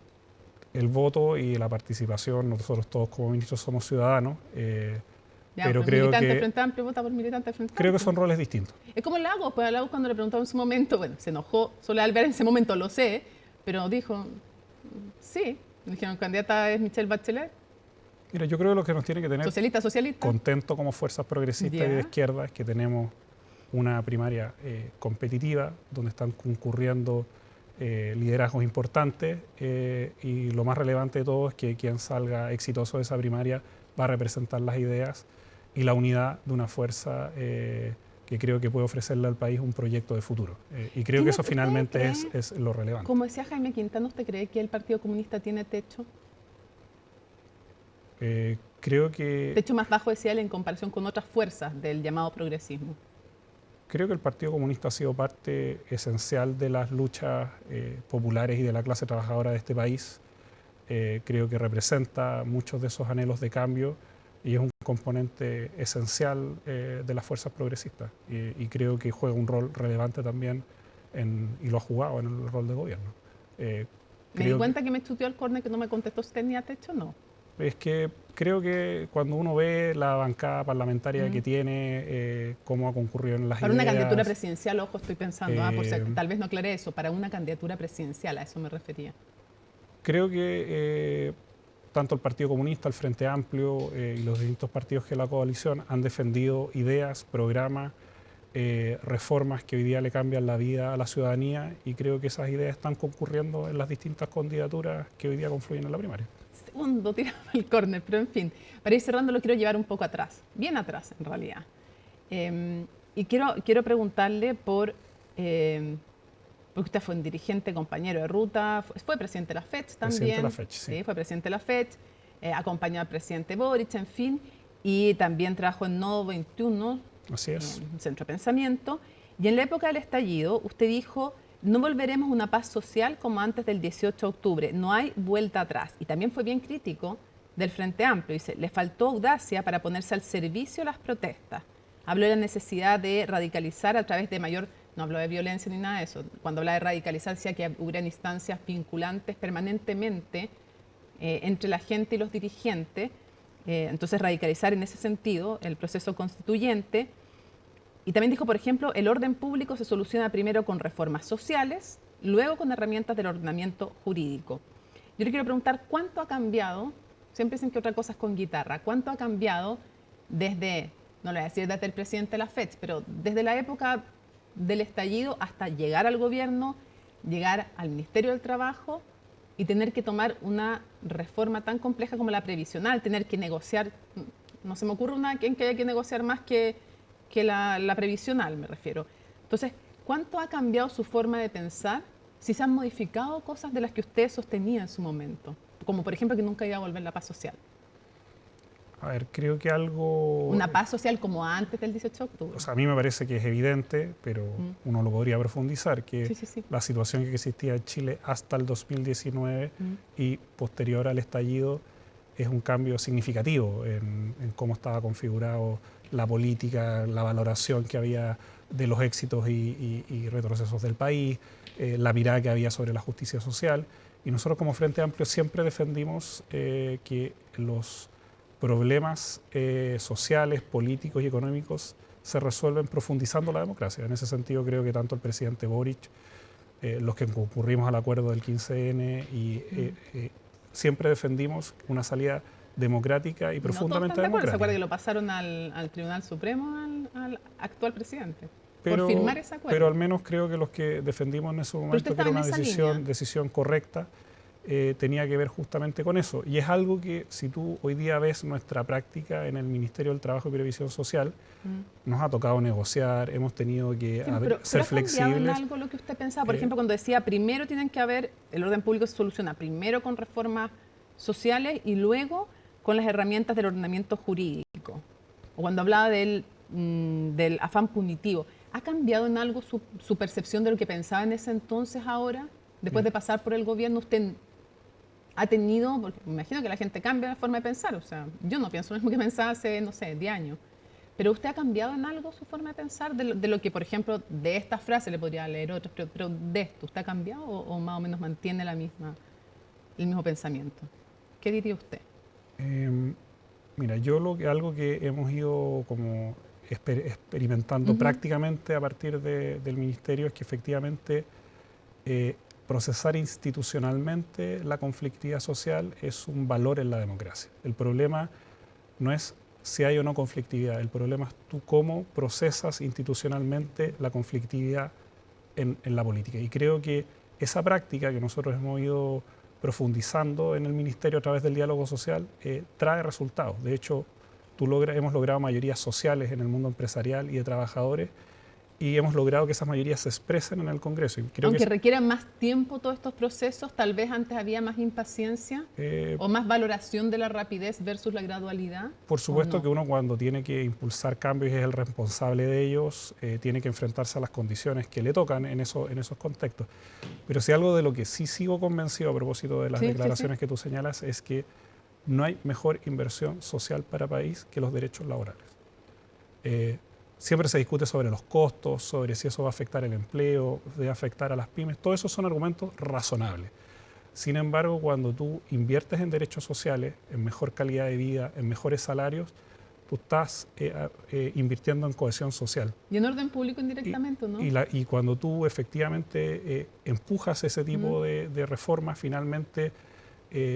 voto y la participación, nosotros todos como ministros somos ciudadanos, pero creo militante que... del Frente Amplio vota por militante del Frente Amplio. Creo que son roles distintos. Es como Lagos, pues a Lagos cuando le preguntaba en su momento, bueno, se enojó Soledad Alvear en ese momento, lo sé, pero dijo, sí, dijeron, candidata es Michelle Bachelet. Mira, yo creo que lo que nos tiene que tener socialista. Contento como fuerzas progresistas y de izquierda es que tenemos una primaria competitiva donde están concurriendo liderazgos importantes y lo más relevante de todo es que quien salga exitoso de esa primaria va a representar las ideas y la unidad de una fuerza que creo que puede ofrecerle al país un proyecto de futuro. Y creo que eso finalmente es lo relevante. Como decía Jaime Quintana, ¿usted cree que el Partido Comunista tiene techo? Creo que... Techo más bajo, decía él, en comparación con otras fuerzas del llamado progresismo. Creo que el Partido Comunista ha sido parte esencial de las luchas populares y de la clase trabajadora de este país. Creo que representa muchos de esos anhelos de cambio y es un componente esencial de las fuerzas progresistas. Y creo que juega un rol relevante también y lo ha jugado en el rol de gobierno. Me di cuenta que me chuteó el córner que no me contestó si tenía techo o no. es que creo que cuando uno ve la bancada parlamentaria que tiene, cómo ha concurrido en las para ideas... una candidatura presidencial, ojo, estoy pensando, por si tal vez no aclaré eso, para una candidatura presidencial, a eso me refería. Creo que tanto el Partido Comunista, el Frente Amplio y los distintos partidos de la coalición han defendido ideas, programas, reformas que hoy día le cambian la vida a la ciudadanía, y creo que esas ideas están concurriendo en las distintas candidaturas que hoy día confluyen en la primaria. Segundo, tiraba el córner, pero en fin, para ir cerrando lo quiero llevar un poco atrás, bien atrás en realidad. Y quiero preguntarle porque usted fue un dirigente, compañero de ruta, fue presidente de la FECH también. Presidente de la FECH, sí. Fue presidente de la FECH, acompañó al presidente Boric, en fin, y también trabajó en Nodo 21, así es, un centro de pensamiento. Y en la época del estallido, usted dijo: no volveremos a una paz social como antes del 18 de octubre, no hay vuelta atrás. Y también fue bien crítico del Frente Amplio, dice, le faltó audacia para ponerse al servicio de las protestas. Habló de la necesidad de radicalizar a través de mayor, no habló de violencia ni nada de eso, cuando habla de radicalizar decía que hubieran instancias vinculantes permanentemente entre la gente y los dirigentes, entonces radicalizar en ese sentido el proceso constituyente. Y también dijo, por ejemplo, el orden público se soluciona primero con reformas sociales, luego con herramientas del ordenamiento jurídico. Yo le quiero preguntar, ¿cuánto ha cambiado? Siempre dicen que otra cosa es con guitarra. ¿Cuánto ha cambiado desde, no le voy a decir desde el presidente de la FECH, pero desde la época del estallido hasta llegar al gobierno, llegar al Ministerio del Trabajo y tener que tomar una reforma tan compleja como la previsional, tener que negociar, no se me ocurre una en que haya que negociar más que la previsional, me refiero. Entonces, ¿cuánto ha cambiado su forma de pensar si se han modificado cosas de las que usted sostenía en su momento? Como por ejemplo que nunca iba a volver la paz social. A ver, creo que algo... Una paz social como antes del 18 de octubre. O sea, a mí me parece que es evidente, pero uno lo podría profundizar, que la situación que existía en Chile hasta el 2019 y posterior al estallido es un cambio significativo en cómo estaba configurado la política, la valoración que había de los éxitos y retrocesos del país, la mirada que había sobre la justicia social. Y nosotros como Frente Amplio siempre defendimos que los problemas sociales, políticos y económicos se resuelven profundizando la democracia. En ese sentido creo que tanto el presidente Boric, los que concurrimos al acuerdo del 15N y siempre defendimos una salida democrática y profundamente democrática. ¿Se acuerda que lo pasaron al Tribunal Supremo al actual presidente? Por firmar ese acuerdo. Pero al menos creo que los que defendimos en ese momento que era una decisión correcta, tenía que ver justamente con eso. Y es algo que si tú hoy día ves nuestra práctica en el Ministerio del Trabajo y Previsión Social, nos ha tocado negociar, hemos tenido que ser flexibles. ¿Ha cambiado en algo lo que usted pensaba? Por ejemplo, cuando decía primero tienen que haber, el orden público se soluciona primero con reformas sociales y luego con las herramientas del ordenamiento jurídico. O cuando hablaba del afán punitivo. ¿Ha cambiado en algo su percepción de lo que pensaba en ese entonces ahora? Después de pasar por el gobierno, usted ha tenido, porque me imagino que la gente cambia la forma de pensar, o sea, yo no pienso lo mismo que pensaba hace, no sé, 10 años. Pero ¿usted ha cambiado en algo su forma de pensar? De lo que, por ejemplo, de esta frase le podría leer otras, pero de esto, ¿usted ha cambiado o más o menos mantiene el mismo pensamiento? ¿Qué diría usted? Mira, yo algo que hemos ido como experimentando prácticamente a partir del Ministerio es que efectivamente procesar institucionalmente la conflictividad social es un valor en la democracia. El problema no es si hay o no conflictividad, el problema es tú cómo procesas institucionalmente la conflictividad en la política. Y creo que esa práctica que nosotros hemos ido profundizando en el Ministerio a través del diálogo social trae resultados. De hecho, hemos logrado mayorías sociales en el mundo empresarial y de trabajadores y hemos logrado que esas mayorías se expresen en el Congreso. Y creo aunque requieran más tiempo todos estos procesos, tal vez antes había más impaciencia o más valoración de la rapidez versus la gradualidad. Por supuesto que uno cuando tiene que impulsar cambios y es el responsable de ellos, tiene que enfrentarse a las condiciones que le tocan en esos contextos. Pero si algo de lo que sí sigo convencido a propósito de las declaraciones que tú señalas es que no hay mejor inversión social para el país que los derechos laborales. Siempre se discute sobre los costos, sobre si eso va a afectar el empleo, va a afectar a las pymes. Todos esos son argumentos razonables. Sin embargo, cuando tú inviertes en derechos sociales, en mejor calidad de vida, en mejores salarios, tú estás invirtiendo en cohesión social. Y en orden público indirectamente, ¿no? Y cuando tú efectivamente empujas ese tipo de reformas, finalmente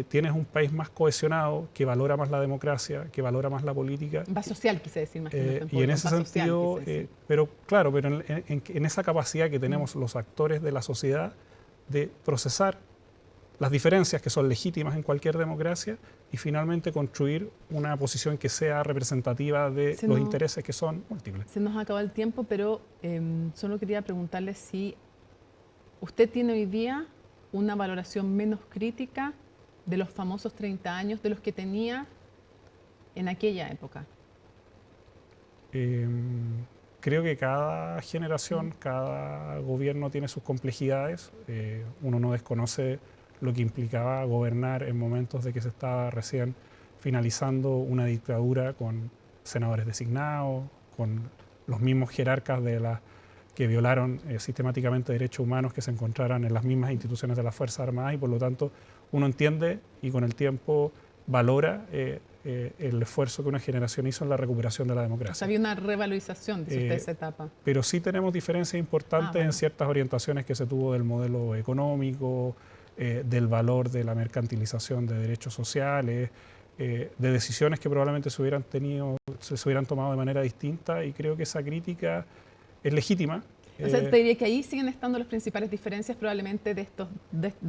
tienes un país más cohesionado, que valora más la democracia, que valora más la política. Más social, quise decir, más que orden público. Y en ese sentido, pero en esa capacidad que tenemos los actores de la sociedad de procesar las diferencias que son legítimas en cualquier democracia y finalmente construir una posición que sea representativa de los intereses que son múltiples. Se nos acaba el tiempo, pero solo quería preguntarle si usted tiene hoy día una valoración menos crítica de los famosos 30 años de los que tenía en aquella época. Creo que cada generación, cada gobierno tiene sus complejidades. Uno no desconoce lo que implicaba gobernar en momentos de que se estaba recién finalizando una dictadura con senadores designados, con los mismos jerarcas que violaron sistemáticamente derechos humanos que se encontraran en las mismas instituciones de las Fuerzas Armadas, y por lo tanto uno entiende y con el tiempo valora el esfuerzo que una generación hizo en la recuperación de la democracia. O sea, había una revalorización de esa etapa. Pero sí tenemos diferencias importantes en ciertas orientaciones que se tuvo del modelo económico, del valor de la mercantilización de derechos sociales, de decisiones que probablemente se hubieran tomado de manera distinta, y creo que esa crítica es legítima. O sea, te diría que ahí siguen estando las principales diferencias probablemente de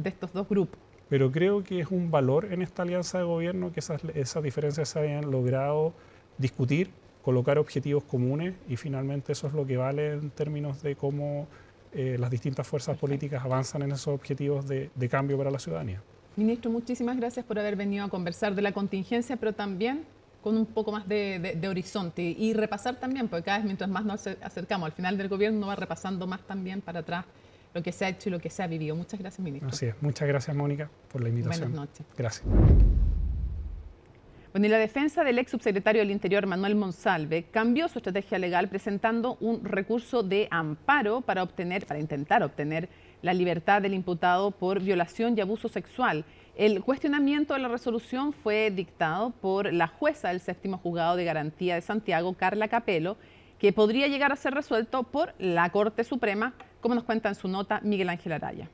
estos dos grupos. Pero creo que es un valor en esta alianza de gobierno que esas diferencias se hayan logrado discutir, colocar objetivos comunes, y finalmente eso es lo que vale en términos de cómo las distintas fuerzas políticas avanzan en esos objetivos de cambio para la ciudadanía. Ministro, muchísimas gracias por haber venido a conversar de la contingencia, pero también con un poco más de horizonte y repasar también, porque cada vez mientras más nos acercamos al final del gobierno, uno va repasando más también para atrás lo que se ha hecho y lo que se ha vivido. Muchas gracias, ministro. Así es. Muchas gracias, Mónica, por la invitación. Buenas noches. Gracias. Bueno, y la defensa del ex subsecretario del Interior, Manuel Monsalve, cambió su estrategia legal presentando un recurso de amparo para intentar obtener la libertad del imputado por violación y abuso sexual. El cuestionamiento de la resolución fue dictado por la jueza del séptimo juzgado de garantía de Santiago, Carla Capello, que podría llegar a ser resuelto por la Corte Suprema, como nos cuenta en su nota Miguel Ángel Araya.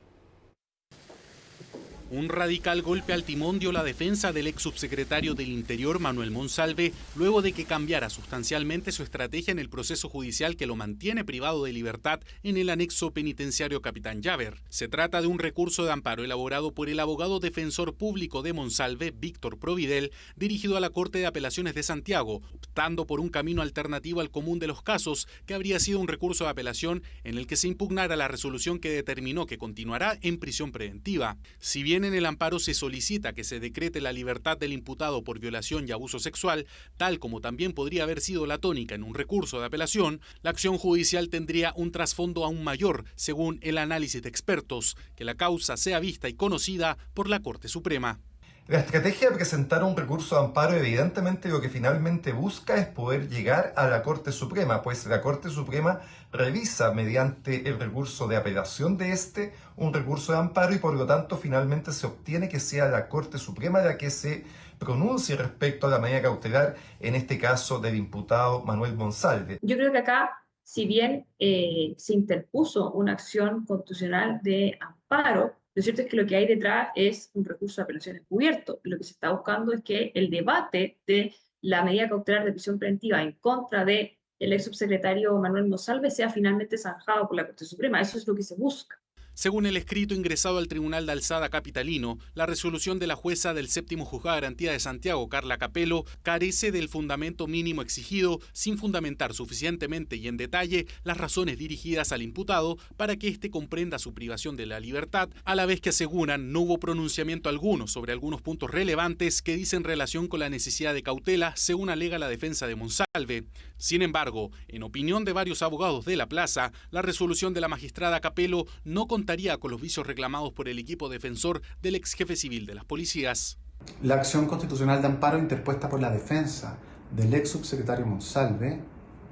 Un radical golpe al timón dio la defensa del ex subsecretario del Interior, Manuel Monsalve, luego de que cambiara sustancialmente su estrategia en el proceso judicial que lo mantiene privado de libertad en el anexo penitenciario Capitán Llaver. Se trata de un recurso de amparo elaborado por el abogado defensor público de Monsalve, Víctor Providel, dirigido a la Corte de Apelaciones de Santiago, optando por un camino alternativo al común de los casos, que habría sido un recurso de apelación en el que se impugnara la resolución que determinó que continuará en prisión preventiva. Si bien en el amparo se solicita que se decrete la libertad del imputado por violación y abuso sexual, tal como también podría haber sido la tónica en un recurso de apelación, la acción judicial tendría un trasfondo aún mayor, según el análisis de expertos, que la causa sea vista y conocida por la Corte Suprema. La estrategia de presentar un recurso de amparo evidentemente lo que finalmente busca es poder llegar a la Corte Suprema, pues la Corte Suprema revisa mediante el recurso de apelación de un recurso de amparo, y por lo tanto finalmente se obtiene que sea la Corte Suprema la que se pronuncie respecto a la medida cautelar, en este caso del imputado Manuel Monsalve. Yo creo que acá, si bien se interpuso una acción constitucional de amparo, lo cierto es que lo que hay detrás es un recurso de apelación encubierto. Lo que se está buscando es que el debate de la medida cautelar de prisión preventiva en contra del ex subsecretario Manuel Monsalve sea finalmente zanjado por la Corte Suprema. Eso es lo que se busca. Según el escrito ingresado al Tribunal de Alzada capitalino, la resolución de la jueza del séptimo juzgado de garantía de Santiago, Carla Capello, carece del fundamento mínimo exigido, sin fundamentar suficientemente y en detalle las razones dirigidas al imputado para que éste comprenda su privación de la libertad, a la vez que aseguran no hubo pronunciamiento alguno sobre algunos puntos relevantes que dicen relación con la necesidad de cautela, según alega la defensa de Monsalve. Sin embargo, en opinión de varios abogados de la plaza, la resolución de la magistrada Capello no contaría con los vicios reclamados por el equipo defensor del ex jefe civil de las policías. La acción constitucional de amparo interpuesta por la defensa del ex subsecretario Monsalve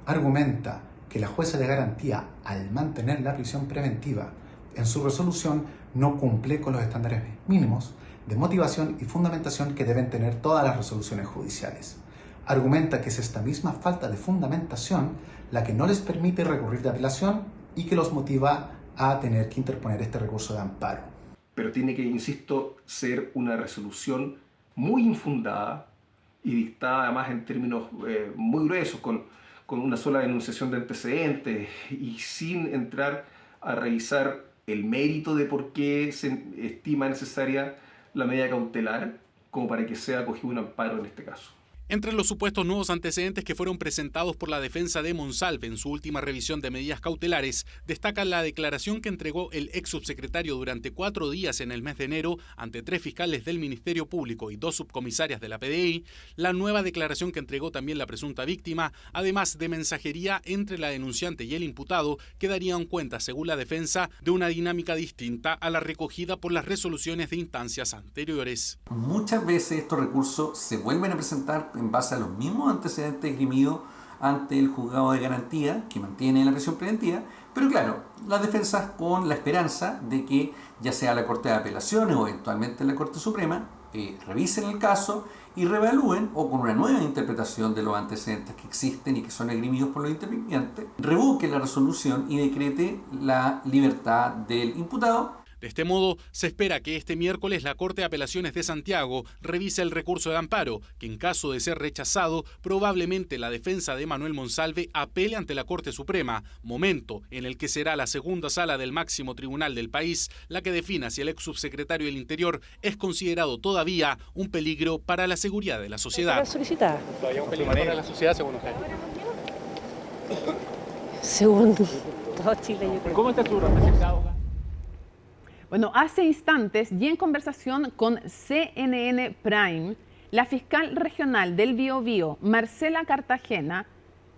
argumenta que la jueza de garantía, al mantener la prisión preventiva en su resolución no cumple con los estándares mínimos de motivación y fundamentación que deben tener todas las resoluciones judiciales. Argumenta que es esta misma falta de fundamentación la que no les permite recurrir de apelación y que los motiva a tener que interponer este recurso de amparo. Pero tiene que, insisto, ser una resolución muy infundada y dictada además en términos muy gruesos, con una sola denunciación de antecedentes y sin entrar a revisar el mérito de por qué se estima necesaria la medida cautelar como para que sea acogido un amparo en este caso. Entre los supuestos nuevos antecedentes que fueron presentados por la defensa de Monsalve en su última revisión de medidas cautelares, destaca la declaración que entregó el ex subsecretario durante 4 días en el mes de enero ante 3 fiscales del Ministerio Público y 2 subcomisarias de la PDI, la nueva declaración que entregó también la presunta víctima, además de mensajería entre la denunciante y el imputado, que darían cuenta, según la defensa, de una dinámica distinta a la recogida por las resoluciones de instancias anteriores. Muchas veces estos recursos se vuelven a presentar en base a los mismos antecedentes esgrimidos ante el juzgado de garantía que mantiene la prisión preventiva, pero claro, las defensas con la esperanza de que ya sea la Corte de Apelaciones o eventualmente la Corte Suprema revisen el caso y reevalúen, o con una nueva interpretación de los antecedentes que existen y que son esgrimidos por los intervinientes, revoque la resolución y decrete la libertad del imputado. De este modo, se espera que este miércoles la Corte de Apelaciones de Santiago revise el recurso de amparo, que en caso de ser rechazado, probablemente la defensa de Manuel Monsalve apele ante la Corte Suprema, momento en el que será la segunda sala del máximo tribunal del país la que defina si el ex subsecretario del Interior es considerado todavía un peligro para la seguridad de la sociedad. ¿Todavía un peligro para la sociedad, según usted? Según todo Chile, yo creo. ¿Cómo está su representado? Bueno, hace instantes y en conversación con CNN Prime, la fiscal regional del Biobío, Marcela Cartagena,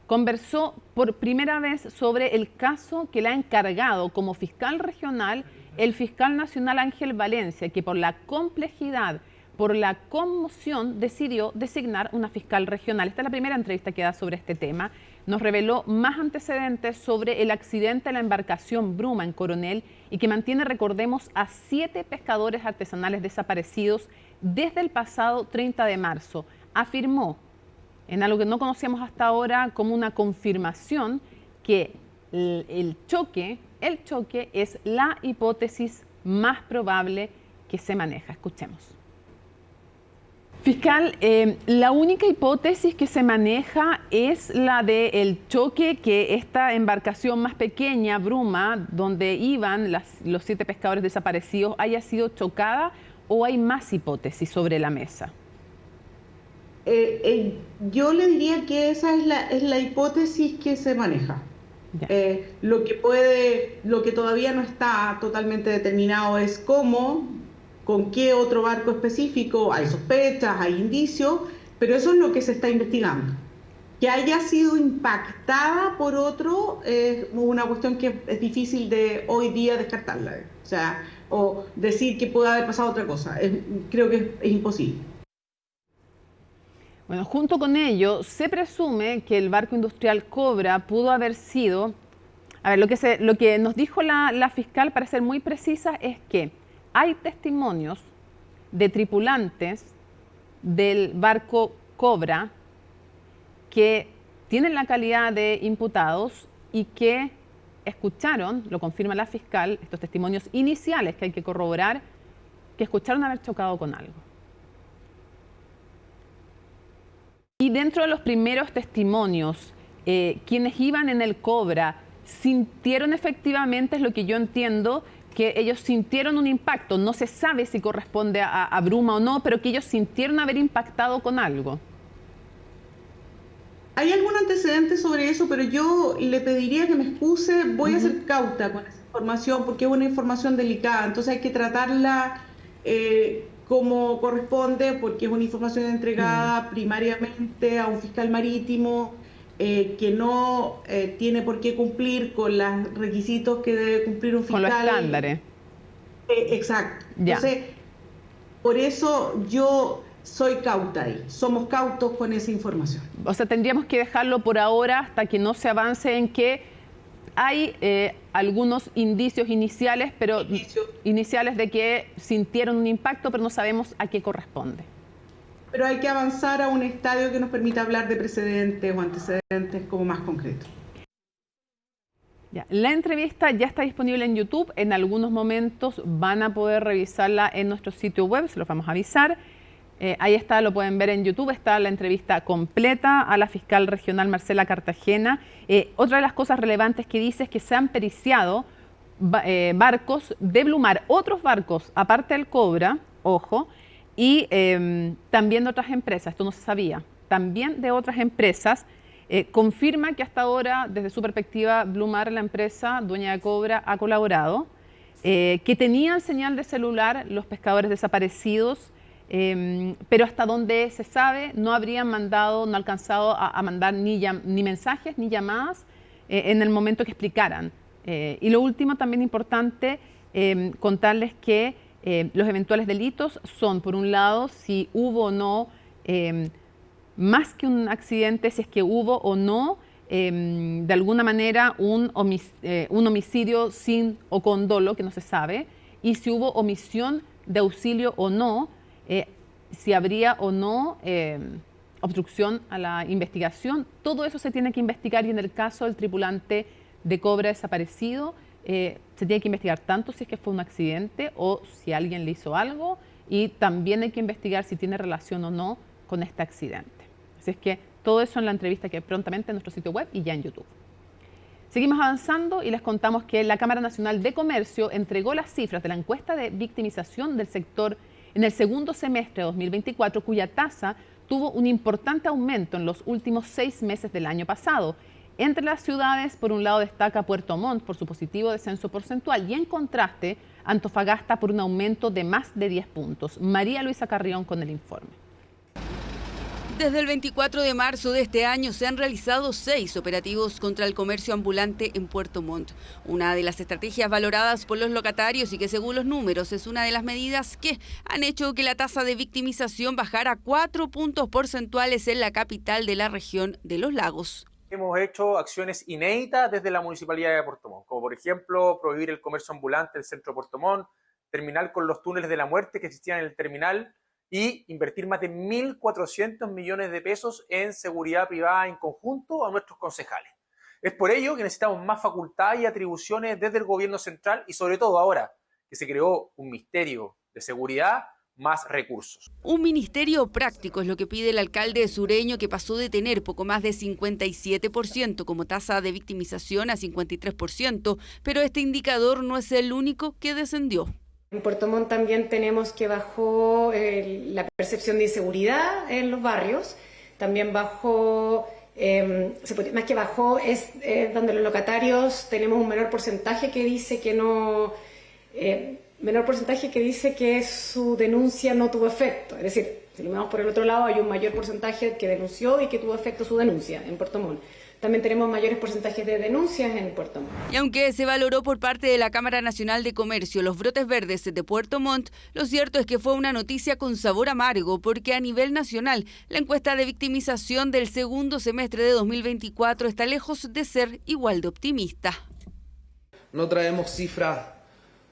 conversó por primera vez sobre el caso que le ha encargado como fiscal regional el fiscal nacional Ángel Valencia, que por la complejidad, por la conmoción, decidió designar una fiscal regional. Esta es la primera entrevista que da sobre este tema. Nos reveló más antecedentes sobre el accidente de la embarcación Bruma en Coronel y que mantiene, recordemos, a 7 pescadores artesanales desaparecidos desde el pasado 30 de marzo. Afirmó, en algo que no conocíamos hasta ahora, como una confirmación que el choque es la hipótesis más probable que se maneja. Escuchemos. Fiscal, la única hipótesis que se maneja es la del choque, que esta embarcación más pequeña, Bruma, donde iban los 7 pescadores desaparecidos, haya sido chocada, ¿o hay más hipótesis sobre la mesa? Yo le diría que esa es la hipótesis que se maneja. Lo que todavía no está totalmente determinado es cómo, con qué otro barco específico, hay sospechas, hay indicios, pero eso es lo que se está investigando. Que haya sido impactada por otro es una cuestión que es difícil de hoy día descartarla, o decir que puede haber pasado otra cosa. Creo que es imposible. Bueno, junto con ello, se presume que el barco industrial Cobra pudo haber sido... A ver, lo que nos dijo la fiscal, para ser muy precisa, es que hay testimonios de tripulantes del barco Cobra que tienen la calidad de imputados y que escucharon, lo confirma la fiscal, estos testimonios iniciales que hay que corroborar, que escucharon haber chocado con algo. Y dentro de los primeros testimonios, quienes iban en el Cobra sintieron efectivamente, es lo que yo entiendo, que ellos sintieron un impacto. No se sabe si corresponde a Bruma o no, pero que ellos sintieron haber impactado con algo. Hay algún antecedente sobre eso, pero yo le pediría que me excuse. Voy a ser cauta con esa información porque es una información delicada, entonces hay que tratarla como corresponde, porque es una información entregada primariamente a un fiscal marítimo que no tiene por qué cumplir con los requisitos que debe cumplir un fiscal. Con los estándares. Exacto. Entonces, por eso yo soy cauta ahí. Somos cautos con esa información. O sea, tendríamos que dejarlo por ahora hasta que no se avance en que hay algunos indicios iniciales, iniciales de que sintieron un impacto, pero no sabemos a qué corresponde. Pero hay que avanzar a un estadio que nos permita hablar de precedentes o antecedentes como más concretos. Ya, la entrevista ya está disponible en YouTube. En algunos momentos van a poder revisarla en nuestro sitio web, se los vamos a avisar. Ahí está, lo pueden ver en YouTube, está la entrevista completa a la fiscal regional Marcela Cartagena. Otra de las cosas relevantes que dice es que se han periciado barcos de Blumar, otros barcos aparte del Cobra, ojo, y también de otras empresas, esto no se sabía, también de otras empresas. Confirma que hasta ahora, desde su perspectiva, Blumar, la empresa dueña de Cobra, ha colaborado, que tenían señal de celular los pescadores desaparecidos, pero hasta donde se sabe no habrían mandado, no alcanzado a mandar ni mensajes ni llamadas en el momento que explicaran. Y lo último, también importante, contarles que los eventuales delitos son, por un lado, si hubo o no, más que un accidente, si es que hubo o no, de alguna manera, un homicidio sin o con dolo, que no se sabe, y si hubo omisión de auxilio o no, si habría o no obstrucción a la investigación. Todo eso se tiene que investigar, y en el caso del tripulante de Cobra desaparecido, se tiene que investigar tanto si es que fue un accidente o si alguien le hizo algo, y también hay que investigar si tiene relación o no con este accidente. Así es que todo eso en la entrevista que prontamente en nuestro sitio web y ya en YouTube. Seguimos avanzando y les contamos que la Cámara Nacional de Comercio entregó las cifras de la encuesta de victimización del sector en el segundo semestre de 2024, cuya tasa tuvo un importante aumento en los últimos 6 meses del año pasado. Entre las ciudades, por un lado, destaca Puerto Montt por su positivo descenso porcentual, y en contraste, Antofagasta por un aumento de más de 10 puntos. María Luisa Carrión con el informe. Desde el 24 de marzo de este año se han realizado 6 operativos contra el comercio ambulante en Puerto Montt. Una de las estrategias valoradas por los locatarios y que, según los números, es una de las medidas que han hecho que la tasa de victimización bajara 4 puntos porcentuales en la capital de la región de Los Lagos. Hemos hecho acciones inéditas desde la Municipalidad de Puerto Montt, como por ejemplo prohibir el comercio ambulante en el centro de Puerto Montt, terminar con los túneles de la muerte que existían en el terminal, y invertir más de 1.400 millones de pesos en seguridad privada en conjunto a nuestros concejales. Es por ello que necesitamos más facultades y atribuciones desde el gobierno central, y sobre todo ahora que se creó un ministerio de seguridad, más recursos. Un ministerio práctico es lo que pide el alcalde sureño, que pasó de tener poco más de 57% como tasa de victimización a 53%, pero este indicador no es el único que descendió. En Puerto Montt también tenemos que bajó la percepción de inseguridad en los barrios, también bajó, más que bajó, es donde los locatarios tenemos un menor porcentaje que dice que no, que su denuncia no tuvo efecto. Es decir, si lo vemos por el otro lado, hay un mayor porcentaje que denunció y que tuvo efecto su denuncia en Puerto Montt. También tenemos mayores porcentajes de denuncias en Puerto Montt. Y aunque se valoró por parte de la Cámara Nacional de Comercio los brotes verdes de Puerto Montt, lo cierto es que fue una noticia con sabor amargo, porque a nivel nacional la encuesta de victimización del segundo semestre de 2024 está lejos de ser igual de optimista. No traemos cifras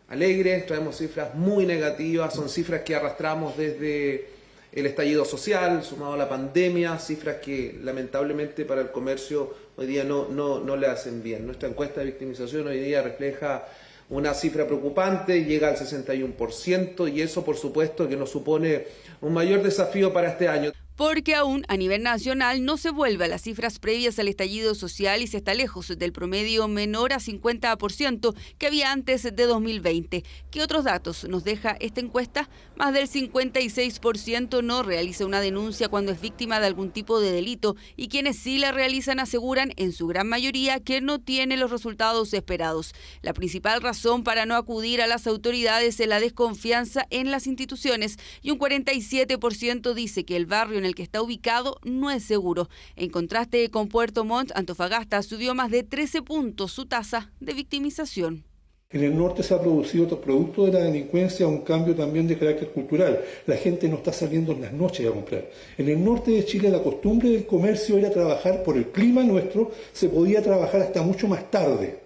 alegres, traemos cifras muy negativas, son cifras que arrastramos desde el estallido social, sumado a la pandemia, cifras que lamentablemente para el comercio hoy día no le hacen bien. Nuestra encuesta de victimización hoy día refleja una cifra preocupante, llega al 61%, y eso por supuesto que nos supone un mayor desafío para este año. Porque aún a nivel nacional no se vuelve a las cifras previas al estallido social y se está lejos del promedio menor a 50% que había antes de 2020. ¿Qué otros datos nos deja esta encuesta? Más del 56% no realiza una denuncia cuando es víctima de algún tipo de delito, y quienes sí la realizan aseguran en su gran mayoría que no tiene los resultados esperados. La principal razón para no acudir a las autoridades es la desconfianza en las instituciones, y un 47% dice que el barrio en el que está ubicado no es seguro. En contraste con Puerto Montt, Antofagasta subió más de 13 puntos su tasa de victimización. En el norte se ha producido, producto de la delincuencia, un cambio también de carácter cultural. La gente no está saliendo en las noches a comprar. En el norte de Chile la costumbre del comercio era trabajar por el clima nuestro, se podía trabajar hasta mucho más tarde.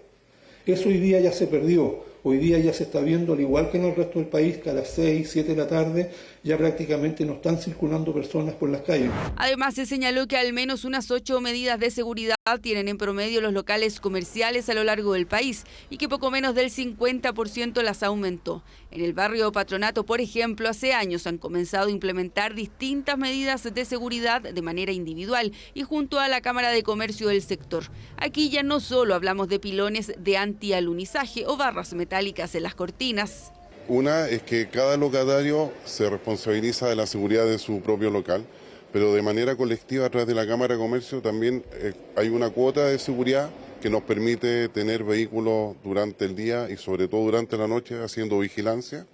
Eso hoy día ya se perdió. Hoy día ya se está viendo, al igual que en el resto del país, que a las 6, 7 de la tarde ya prácticamente no están circulando personas por las calles. Además, se señaló que al menos unas 8 medidas de seguridad tienen en promedio los locales comerciales a lo largo del país y que poco menos del 50% las aumentó. En el barrio Patronato, por ejemplo, hace años han comenzado a implementar distintas medidas de seguridad de manera individual y junto a la Cámara de Comercio del sector. Aquí ya no solo hablamos de pilones de antialunizaje o barras metálicas en las cortinas. Una es que cada locatario se responsabiliza de la seguridad de su propio local, pero de manera colectiva a través de la Cámara de Comercio también hay una cuota de seguridad que nos permite tener vehículos durante el día y sobre todo durante la noche haciendo vigilancia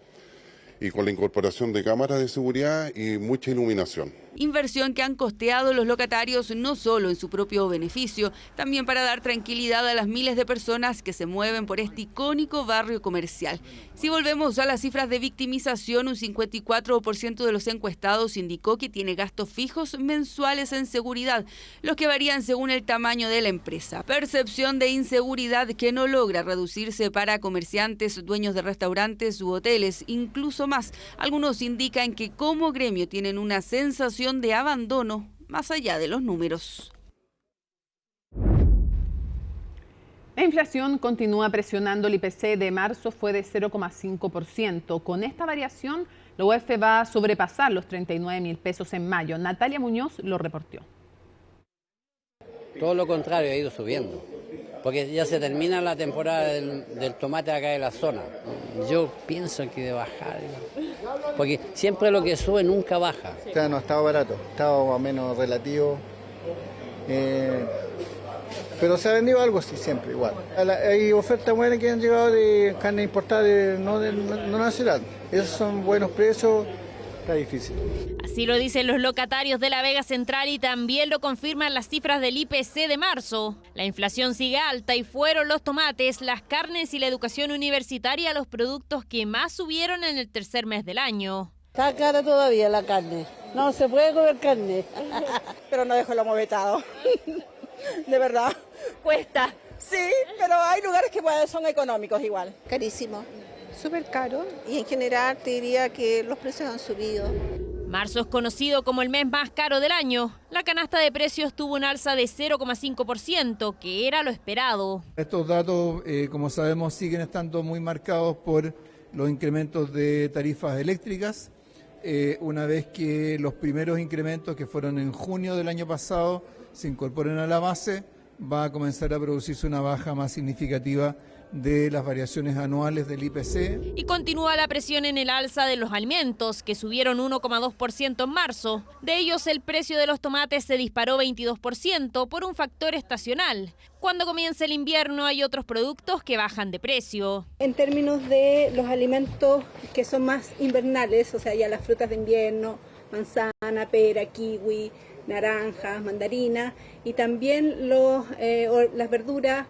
y con la incorporación de cámaras de seguridad y mucha iluminación. Inversión que han costeado los locatarios no solo en su propio beneficio, también para dar tranquilidad a las miles de personas que se mueven por este icónico barrio comercial. Si volvemos a las cifras de victimización, un 54% de los encuestados indicó que tiene gastos fijos mensuales en seguridad, los que varían según el tamaño de la empresa. Percepción de inseguridad que no logra reducirse para comerciantes, dueños de restaurantes u hoteles, incluso más. Algunos indican que como gremio tienen una sensación de abandono más allá de los números. La inflación continúa presionando. El IPC de marzo fue de 0,5%. Con esta variación, la UEF va a sobrepasar los 39.000 pesos en mayo. Natalia Muñoz lo reportó. Todo lo contrario, ha ido subiendo, porque ya se termina la temporada del tomate acá de la zona. Yo pienso que de bajar, porque siempre lo que sube nunca baja. O sea, no estaba barato, estaba más o menos relativo, pero se ha vendido algo así siempre igual. Hay ofertas buenas que han llegado de carne importada, no nacional. Esos son buenos precios. Está difícil. Así lo dicen los locatarios de la Vega Central y también lo confirman las cifras del IPC de marzo. La inflación sigue alta y fueron los tomates, las carnes y la educación universitaria los productos que más subieron en el tercer mes del año. Está cara todavía la carne. No se puede comer carne. Pero no dejo el lomo vetado. De verdad. Cuesta. Sí, pero hay lugares que son económicos igual. Carísimo. Súper caro y en general te diría que los precios han subido. Marzo es conocido como el mes más caro del año. La canasta de precios tuvo un alza de 0,5%, que era lo esperado. Estos datos, como sabemos, siguen estando muy marcados por los incrementos de tarifas eléctricas. Una vez que los primeros incrementos, que fueron en junio del año pasado, se incorporen a la base, va a comenzar a producirse una baja más significativa de las variaciones anuales del IPC. Y continúa la presión en el alza de los alimentos, que subieron 1,2% en marzo. De ellos, el precio de los tomates se disparó 22% por un factor estacional. Cuando comienza el invierno hay otros productos que bajan de precio. En términos de los alimentos que son más invernales, o sea, ya las frutas de invierno, manzana, pera, kiwi, naranjas, mandarinas, y también las verduras,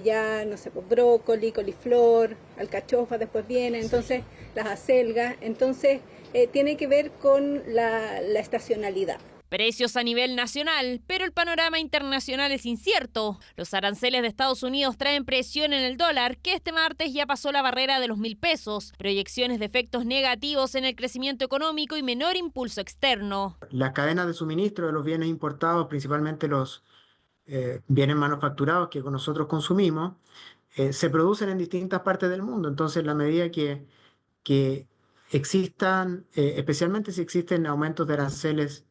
ya no sé, pues, brócoli, coliflor, alcachofa, después viene, entonces las acelgas, entonces tiene que ver con la estacionalidad. Precios a nivel nacional, pero el panorama internacional es incierto. Los aranceles de Estados Unidos traen presión en el dólar, que este martes ya pasó la barrera de los 1.000 pesos. Proyecciones de efectos negativos en el crecimiento económico y menor impulso externo. Las cadenas de suministro de los bienes importados, principalmente los bienes manufacturados que nosotros consumimos, se producen en distintas partes del mundo. Entonces, en la medida que existan, especialmente si existen aumentos de aranceles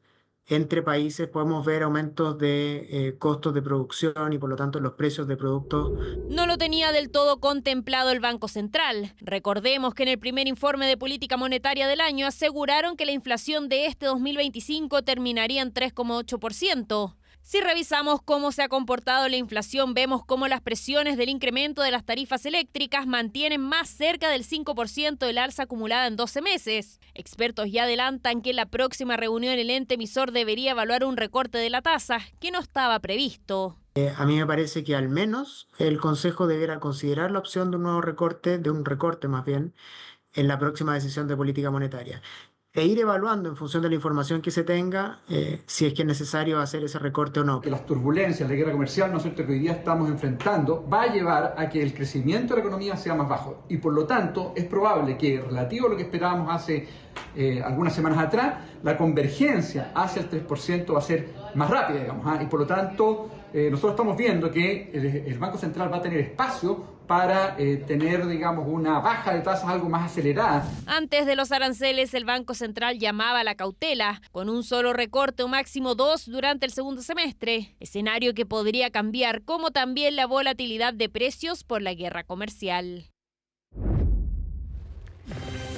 entre países, podemos ver aumentos de costos de producción y por lo tanto los precios de productos. No lo tenía del todo contemplado el Banco Central. Recordemos que en el primer informe de política monetaria del año aseguraron que la inflación de este 2025 terminaría en 3,8%. Si revisamos cómo se ha comportado la inflación, vemos cómo las presiones del incremento de las tarifas eléctricas mantienen más cerca del 5% el alza acumulada en 12 meses. Expertos ya adelantan que en la próxima reunión el ente emisor debería evaluar un recorte de la tasa, que no estaba previsto. A mí me parece que al menos el Consejo debiera considerar la opción de un nuevo recorte, más bien, en la próxima decisión de política monetaria. e ir evaluando en función de la información que se tenga si es que es necesario hacer ese recorte o no. Que las turbulencias, la guerra comercial, ¿no es cierto?, que hoy día estamos enfrentando, va a llevar a que el crecimiento de la economía sea más bajo. Y por lo tanto, es probable que, relativo a lo que esperábamos hace algunas semanas atrás, la convergencia hacia el 3% va a ser más rápida, digamos. Y por lo tanto, nosotros estamos viendo que el Banco Central va a tener espacio para tener, digamos, una baja de tasas algo más acelerada. Antes de los aranceles, el Banco Central llamaba a la cautela, con un solo recorte o máximo 2 durante el segundo semestre, escenario que podría cambiar, como también la volatilidad de precios por la guerra comercial.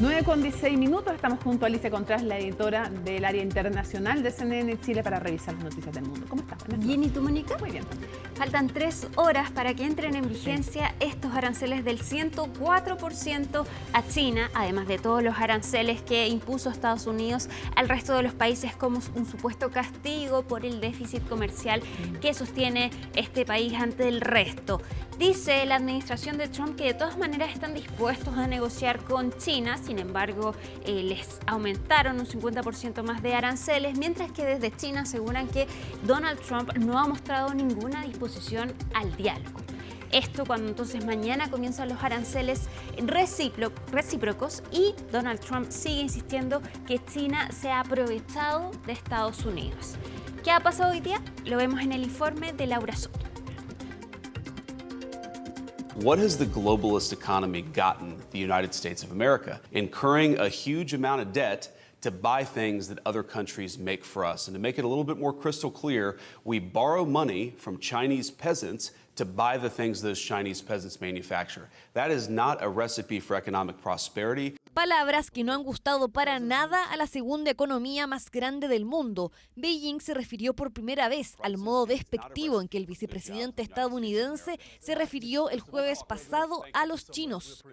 9:16, estamos junto a Alicia Contreras, la editora del área internacional de CNN Chile, para revisar las noticias del mundo. ¿Cómo estás? Bien, ¿y tú, Mónica? Muy bien. Faltan 3 horas para que entren en vigencia estos aranceles del 104% a China, además de todos los aranceles que impuso Estados Unidos al resto de los países como un supuesto castigo por el déficit comercial que sostiene este país ante el resto. Dice la administración de Trump que de todas maneras están dispuestos a negociar con China, sin embargo les aumentaron un 50% más de aranceles, mientras que desde China aseguran que Donald Trump no ha mostrado ninguna disposición al diálogo. Esto cuando entonces mañana comienzan los aranceles recíprocos y Donald Trump sigue insistiendo que China se ha aprovechado de Estados Unidos. ¿Qué ha pasado hoy día? Lo vemos en el informe de Laura Soto. What has the globalist economy gotten the United States of America? Incurring a huge amount of debt to buy things that other countries make for us. And to make it a little bit more crystal clear, we borrow money from Chinese peasants to buy the things those Chinese peasants manufacture. That is not a recipe for economic prosperity. Palabras que no han gustado para nada a la segunda economía más grande del mundo. Beijing se refirió por primera vez al modo despectivo en que el vicepresidente estadounidense se refirió el jueves pasado a los chinos.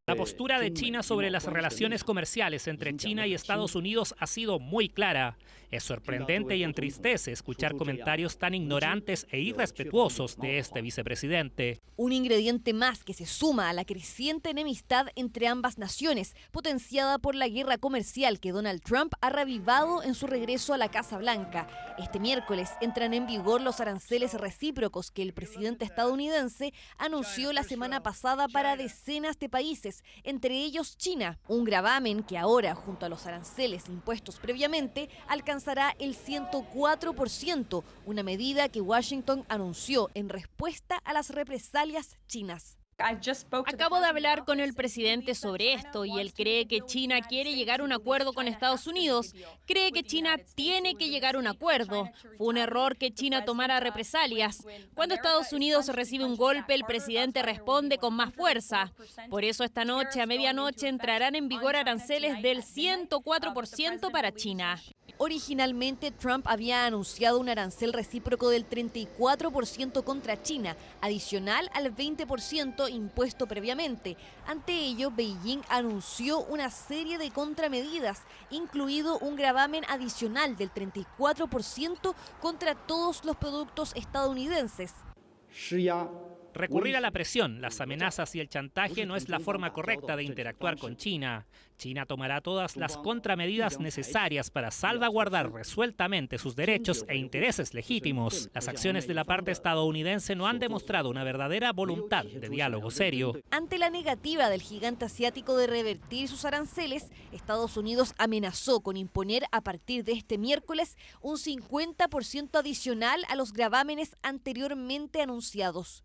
La postura de China sobre las relaciones comerciales entre China y Estados Unidos ha sido muy clara. Es sorprendente y entristece escuchar comentarios tan ignorantes e irrespetuosos de este vicepresidente. Un ingrediente más que se suma a la creciente enemistad entre ambas naciones, potenciada por la guerra comercial que Donald Trump ha reavivado en su regreso a la Casa Blanca. Este miércoles entran en vigor los aranceles recíprocos que el presidente estadounidense anunció la semana pasada para decenas de países, entre ellos China. Un gravamen que ahora, junto a los aranceles impuestos previamente, alcanzará el 104%, una medida que Washington anunció en respuesta a las represalias chinas. Acabo de hablar con el presidente sobre esto y él cree que China quiere llegar a un acuerdo con Estados Unidos. Cree que China tiene que llegar a un acuerdo. Fue un error que China tomara represalias. Cuando Estados Unidos recibe un golpe, el presidente responde con más fuerza. Por eso esta noche, a medianoche, entrarán en vigor aranceles del 104% para China. Originalmente, Trump había anunciado un arancel recíproco del 34% contra China, adicional al 20% impuesto previamente. Ante ello, Beijing anunció una serie de contramedidas, incluido un gravamen adicional del 34% contra todos los productos estadounidenses. Recurrir a la presión, las amenazas y el chantaje no es la forma correcta de interactuar con China. China tomará todas las contramedidas necesarias para salvaguardar resueltamente sus derechos e intereses legítimos. Las acciones de la parte estadounidense no han demostrado una verdadera voluntad de diálogo serio. Ante la negativa del gigante asiático de revertir sus aranceles, Estados Unidos amenazó con imponer a partir de este miércoles un 50% adicional a los gravámenes anteriormente anunciados.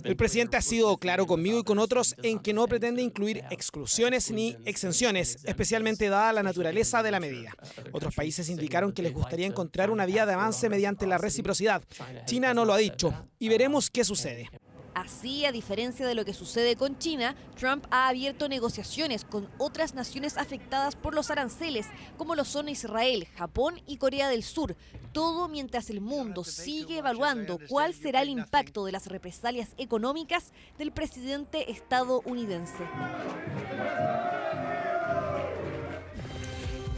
El presidente ha sido claro conmigo y con otros en que no pretende incluir exclusiones ni exenciones, especialmente dada la naturaleza de la medida. Otros países indicaron que les gustaría encontrar una vía de avance mediante la reciprocidad. China no lo ha dicho y veremos qué sucede. Así, a diferencia de lo que sucede con China, Trump ha abierto negociaciones con otras naciones afectadas por los aranceles, como lo son Israel, Japón y Corea del Sur. Todo mientras el mundo sigue evaluando cuál será el impacto de las represalias económicas del presidente estadounidense.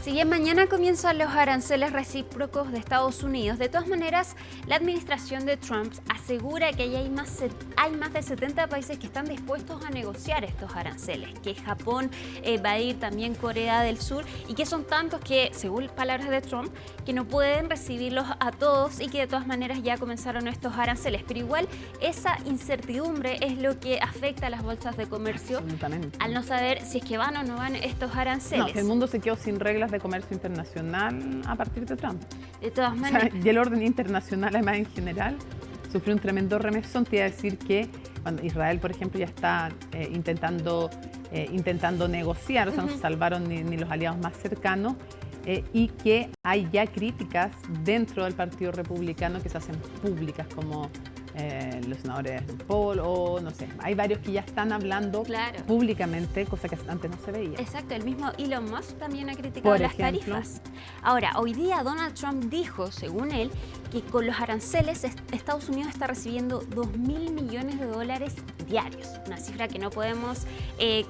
Si bien mañana comienzan los aranceles recíprocos de Estados Unidos, de todas maneras, la administración de Trump asegura que hay más de 70 países que están dispuestos a negociar estos aranceles, que Japón va a ir, también Corea del Sur, y que son tantos que, según palabras de Trump, que no pueden recibirlos a todos y que de todas maneras ya comenzaron estos aranceles. Pero igual esa incertidumbre es lo que afecta a las bolsas de comercio al no saber si es que van o no van estos aranceles. No, que el mundo se quedó sin reglas de comercio internacional a partir de Trump. De todas maneras. Y el orden internacional, además, en general, sufrió un tremendo remesón. Te iba a decir que cuando Israel, por ejemplo, ya está intentando negociar, o sea, no se salvaron ni los aliados más cercanos, y que hay ya críticas dentro del Partido Republicano que se hacen públicas, como los senadores Paul o no sé, hay varios que ya están hablando públicamente, cosa que antes no se veía. Exacto, el mismo Elon Musk también ha criticado las tarifas. Ahora, hoy día Donald Trump dijo, según él, que con los aranceles Estados Unidos está recibiendo $2.000 millones diarios. Una cifra que no podemos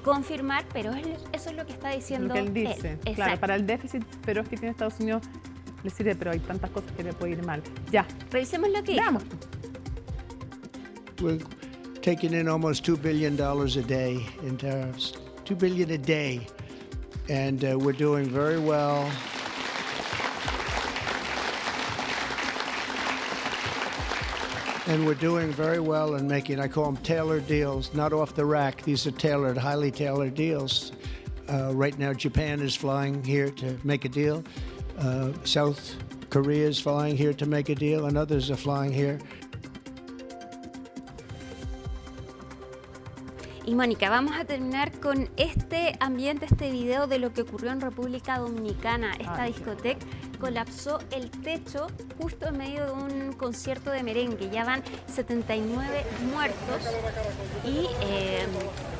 confirmar, pero eso es lo que está diciendo lo que él dice. Claro, para el déficit feroz que tiene Estados Unidos le sirve, pero hay tantas cosas que le puede ir mal. Ya. Revisemos lo que dijo. We're taking in almost $2 billion a day in tariffs. $2 billion a day. And we're doing very well. And we're doing very well in making, I call them tailored deals, not off the rack. These are tailored, highly tailored deals. Right now, Japan is flying here to make a deal. South Korea is flying here to make a deal, and others are flying here. Y Mónica, vamos a terminar con este ambiente, este video de lo que ocurrió en República Dominicana. Esta discoteca colapsó el techo justo en medio de un concierto de merengue. Ya van 79 muertos y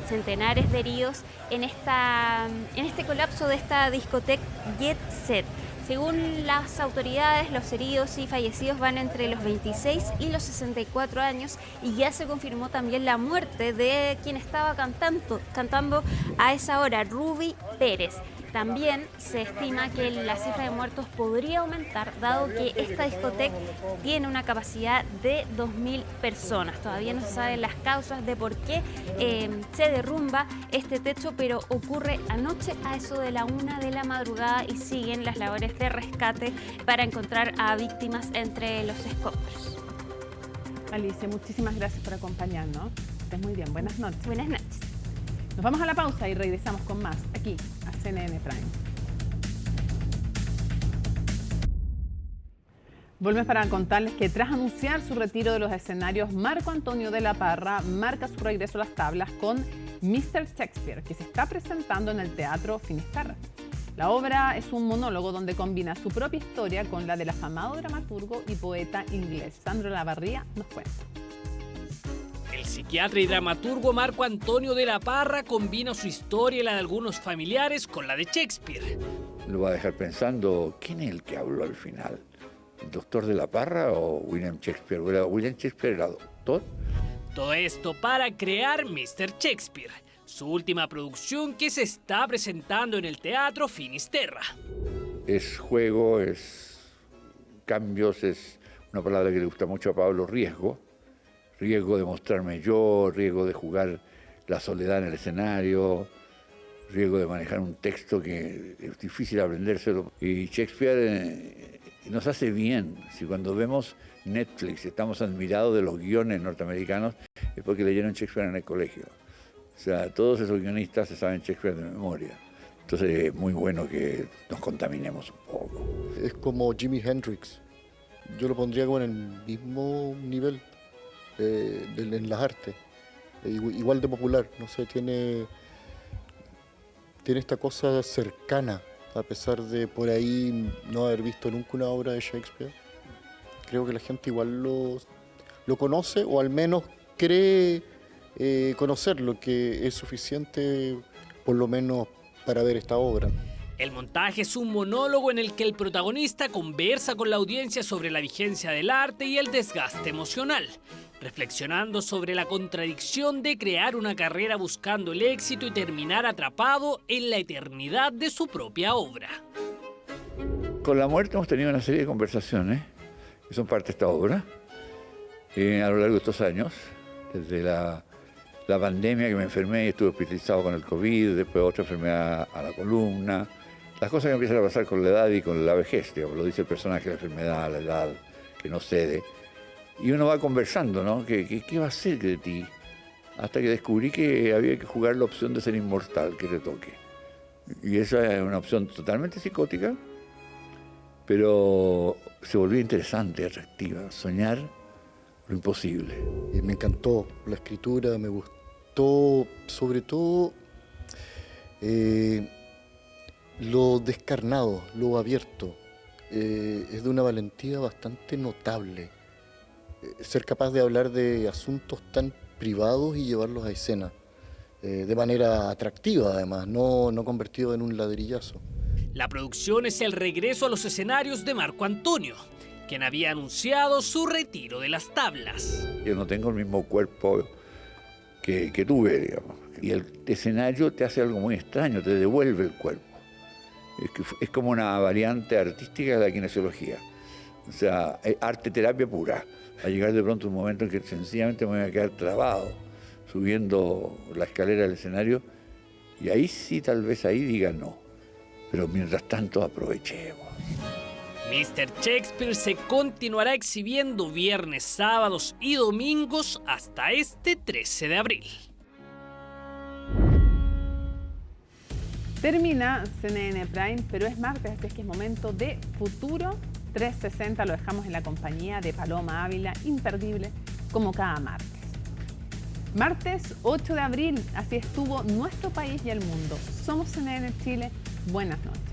centenares de heridos en este colapso de esta discoteca Jet Set. Según las autoridades, los heridos y fallecidos van entre los 26 y los 64 años y ya se confirmó también la muerte de quien estaba cantando a esa hora, Ruby Pérez. También se estima que la cifra de muertos podría aumentar, dado que esta discoteca tiene una capacidad de 2.000 personas. Todavía no se saben las causas de por qué se derrumba este techo, pero ocurre anoche a eso de la 1 de la madrugada y siguen las labores de rescate para encontrar a víctimas entre los escombros. Alicia, muchísimas gracias por acompañarnos. Estés muy bien. Buenas noches. Buenas noches. Nos vamos a la pausa y regresamos con más aquí a CNN Prime. Volvemos para contarles que tras anunciar su retiro de los escenarios, Marco Antonio de la Parra marca su regreso a las tablas con Mr. Shakespeare, que se está presentando en el Teatro Finisterra. La obra es un monólogo donde combina su propia historia con la del afamado dramaturgo y poeta inglés. Sandro Lavarría nos cuenta. El psiquiatra y dramaturgo Marco Antonio de la Parra combina su historia y la de algunos familiares con la de Shakespeare. Lo va a dejar pensando, ¿quién es el que habló al final? ¿El doctor de la Parra o William Shakespeare? ¿William Shakespeare era doctor? Todo esto para crear Mr. Shakespeare, su última producción que se está presentando en el Teatro Finisterra. Es juego, es cambios, es una palabra que le gusta mucho a Pablo, riesgo. Riesgo de mostrarme yo, riesgo de jugar la soledad en el escenario, riesgo de manejar un texto que es difícil aprendérselo. Y Shakespeare nos hace bien. Si cuando vemos Netflix estamos admirados de los guiones norteamericanos, es porque leyeron Shakespeare en el colegio. O sea, todos esos guionistas se saben Shakespeare de memoria. Entonces es muy bueno que nos contaminemos un poco. Es como Jimi Hendrix. Yo lo pondría como en el mismo nivel. En las artes, igual de popular, no sé, tiene esta cosa cercana, a pesar de por ahí no haber visto nunca una obra de Shakespeare. Creo que la gente igual lo conoce, o al menos cree conocerlo, que es suficiente por lo menos para ver esta obra. El montaje es un monólogo en el que el protagonista conversa con la audiencia sobre la vigencia del arte y el desgaste emocional, reflexionando sobre la contradicción de crear una carrera buscando el éxito y terminar atrapado en la eternidad de su propia obra. Con la muerte hemos tenido una serie de conversaciones que son parte de esta obra a lo largo de estos años, desde la pandemia que me enfermé y estuve hospitalizado con el COVID, después otra enfermedad a la columna, las cosas que empiezan a pasar con la edad y con la vejez, digamos, lo dice el personaje, la enfermedad, la edad, que no cede. Y uno va conversando, ¿no? ¿Qué va a hacer de ti? Hasta que descubrí que había que jugar la opción de ser inmortal, que te toque. Y esa es una opción totalmente psicótica, pero se volvió interesante, atractiva, soñar lo imposible. Me encantó la escritura, me gustó sobre todo lo descarnado, lo abierto. Es de una valentía bastante notable. Ser capaz de hablar de asuntos tan privados y llevarlos a escena de manera atractiva, además, no convertido en un ladrillazo. La producción es el regreso a los escenarios de Marco Antonio, quien había anunciado su retiro de las tablas. Yo no tengo el mismo cuerpo que tuve, digamos. Y el escenario te hace algo muy extraño, te devuelve el cuerpo. Es como una variante artística de la kinesiología. O sea, es arte-terapia pura. Va a llegar de pronto un momento en que sencillamente me voy a quedar trabado subiendo la escalera del escenario y ahí sí, tal vez ahí diga no. Pero mientras tanto aprovechemos. Mr. Shakespeare se continuará exhibiendo viernes, sábados y domingos hasta este 13 de abril. Termina CNN Prime, pero es martes, así es que es momento de Futuro 360. Lo dejamos en la compañía de Paloma Ávila, imperdible, como cada martes. Martes 8 de abril, así estuvo nuestro país y el mundo. Somos CNN Chile. Buenas noches.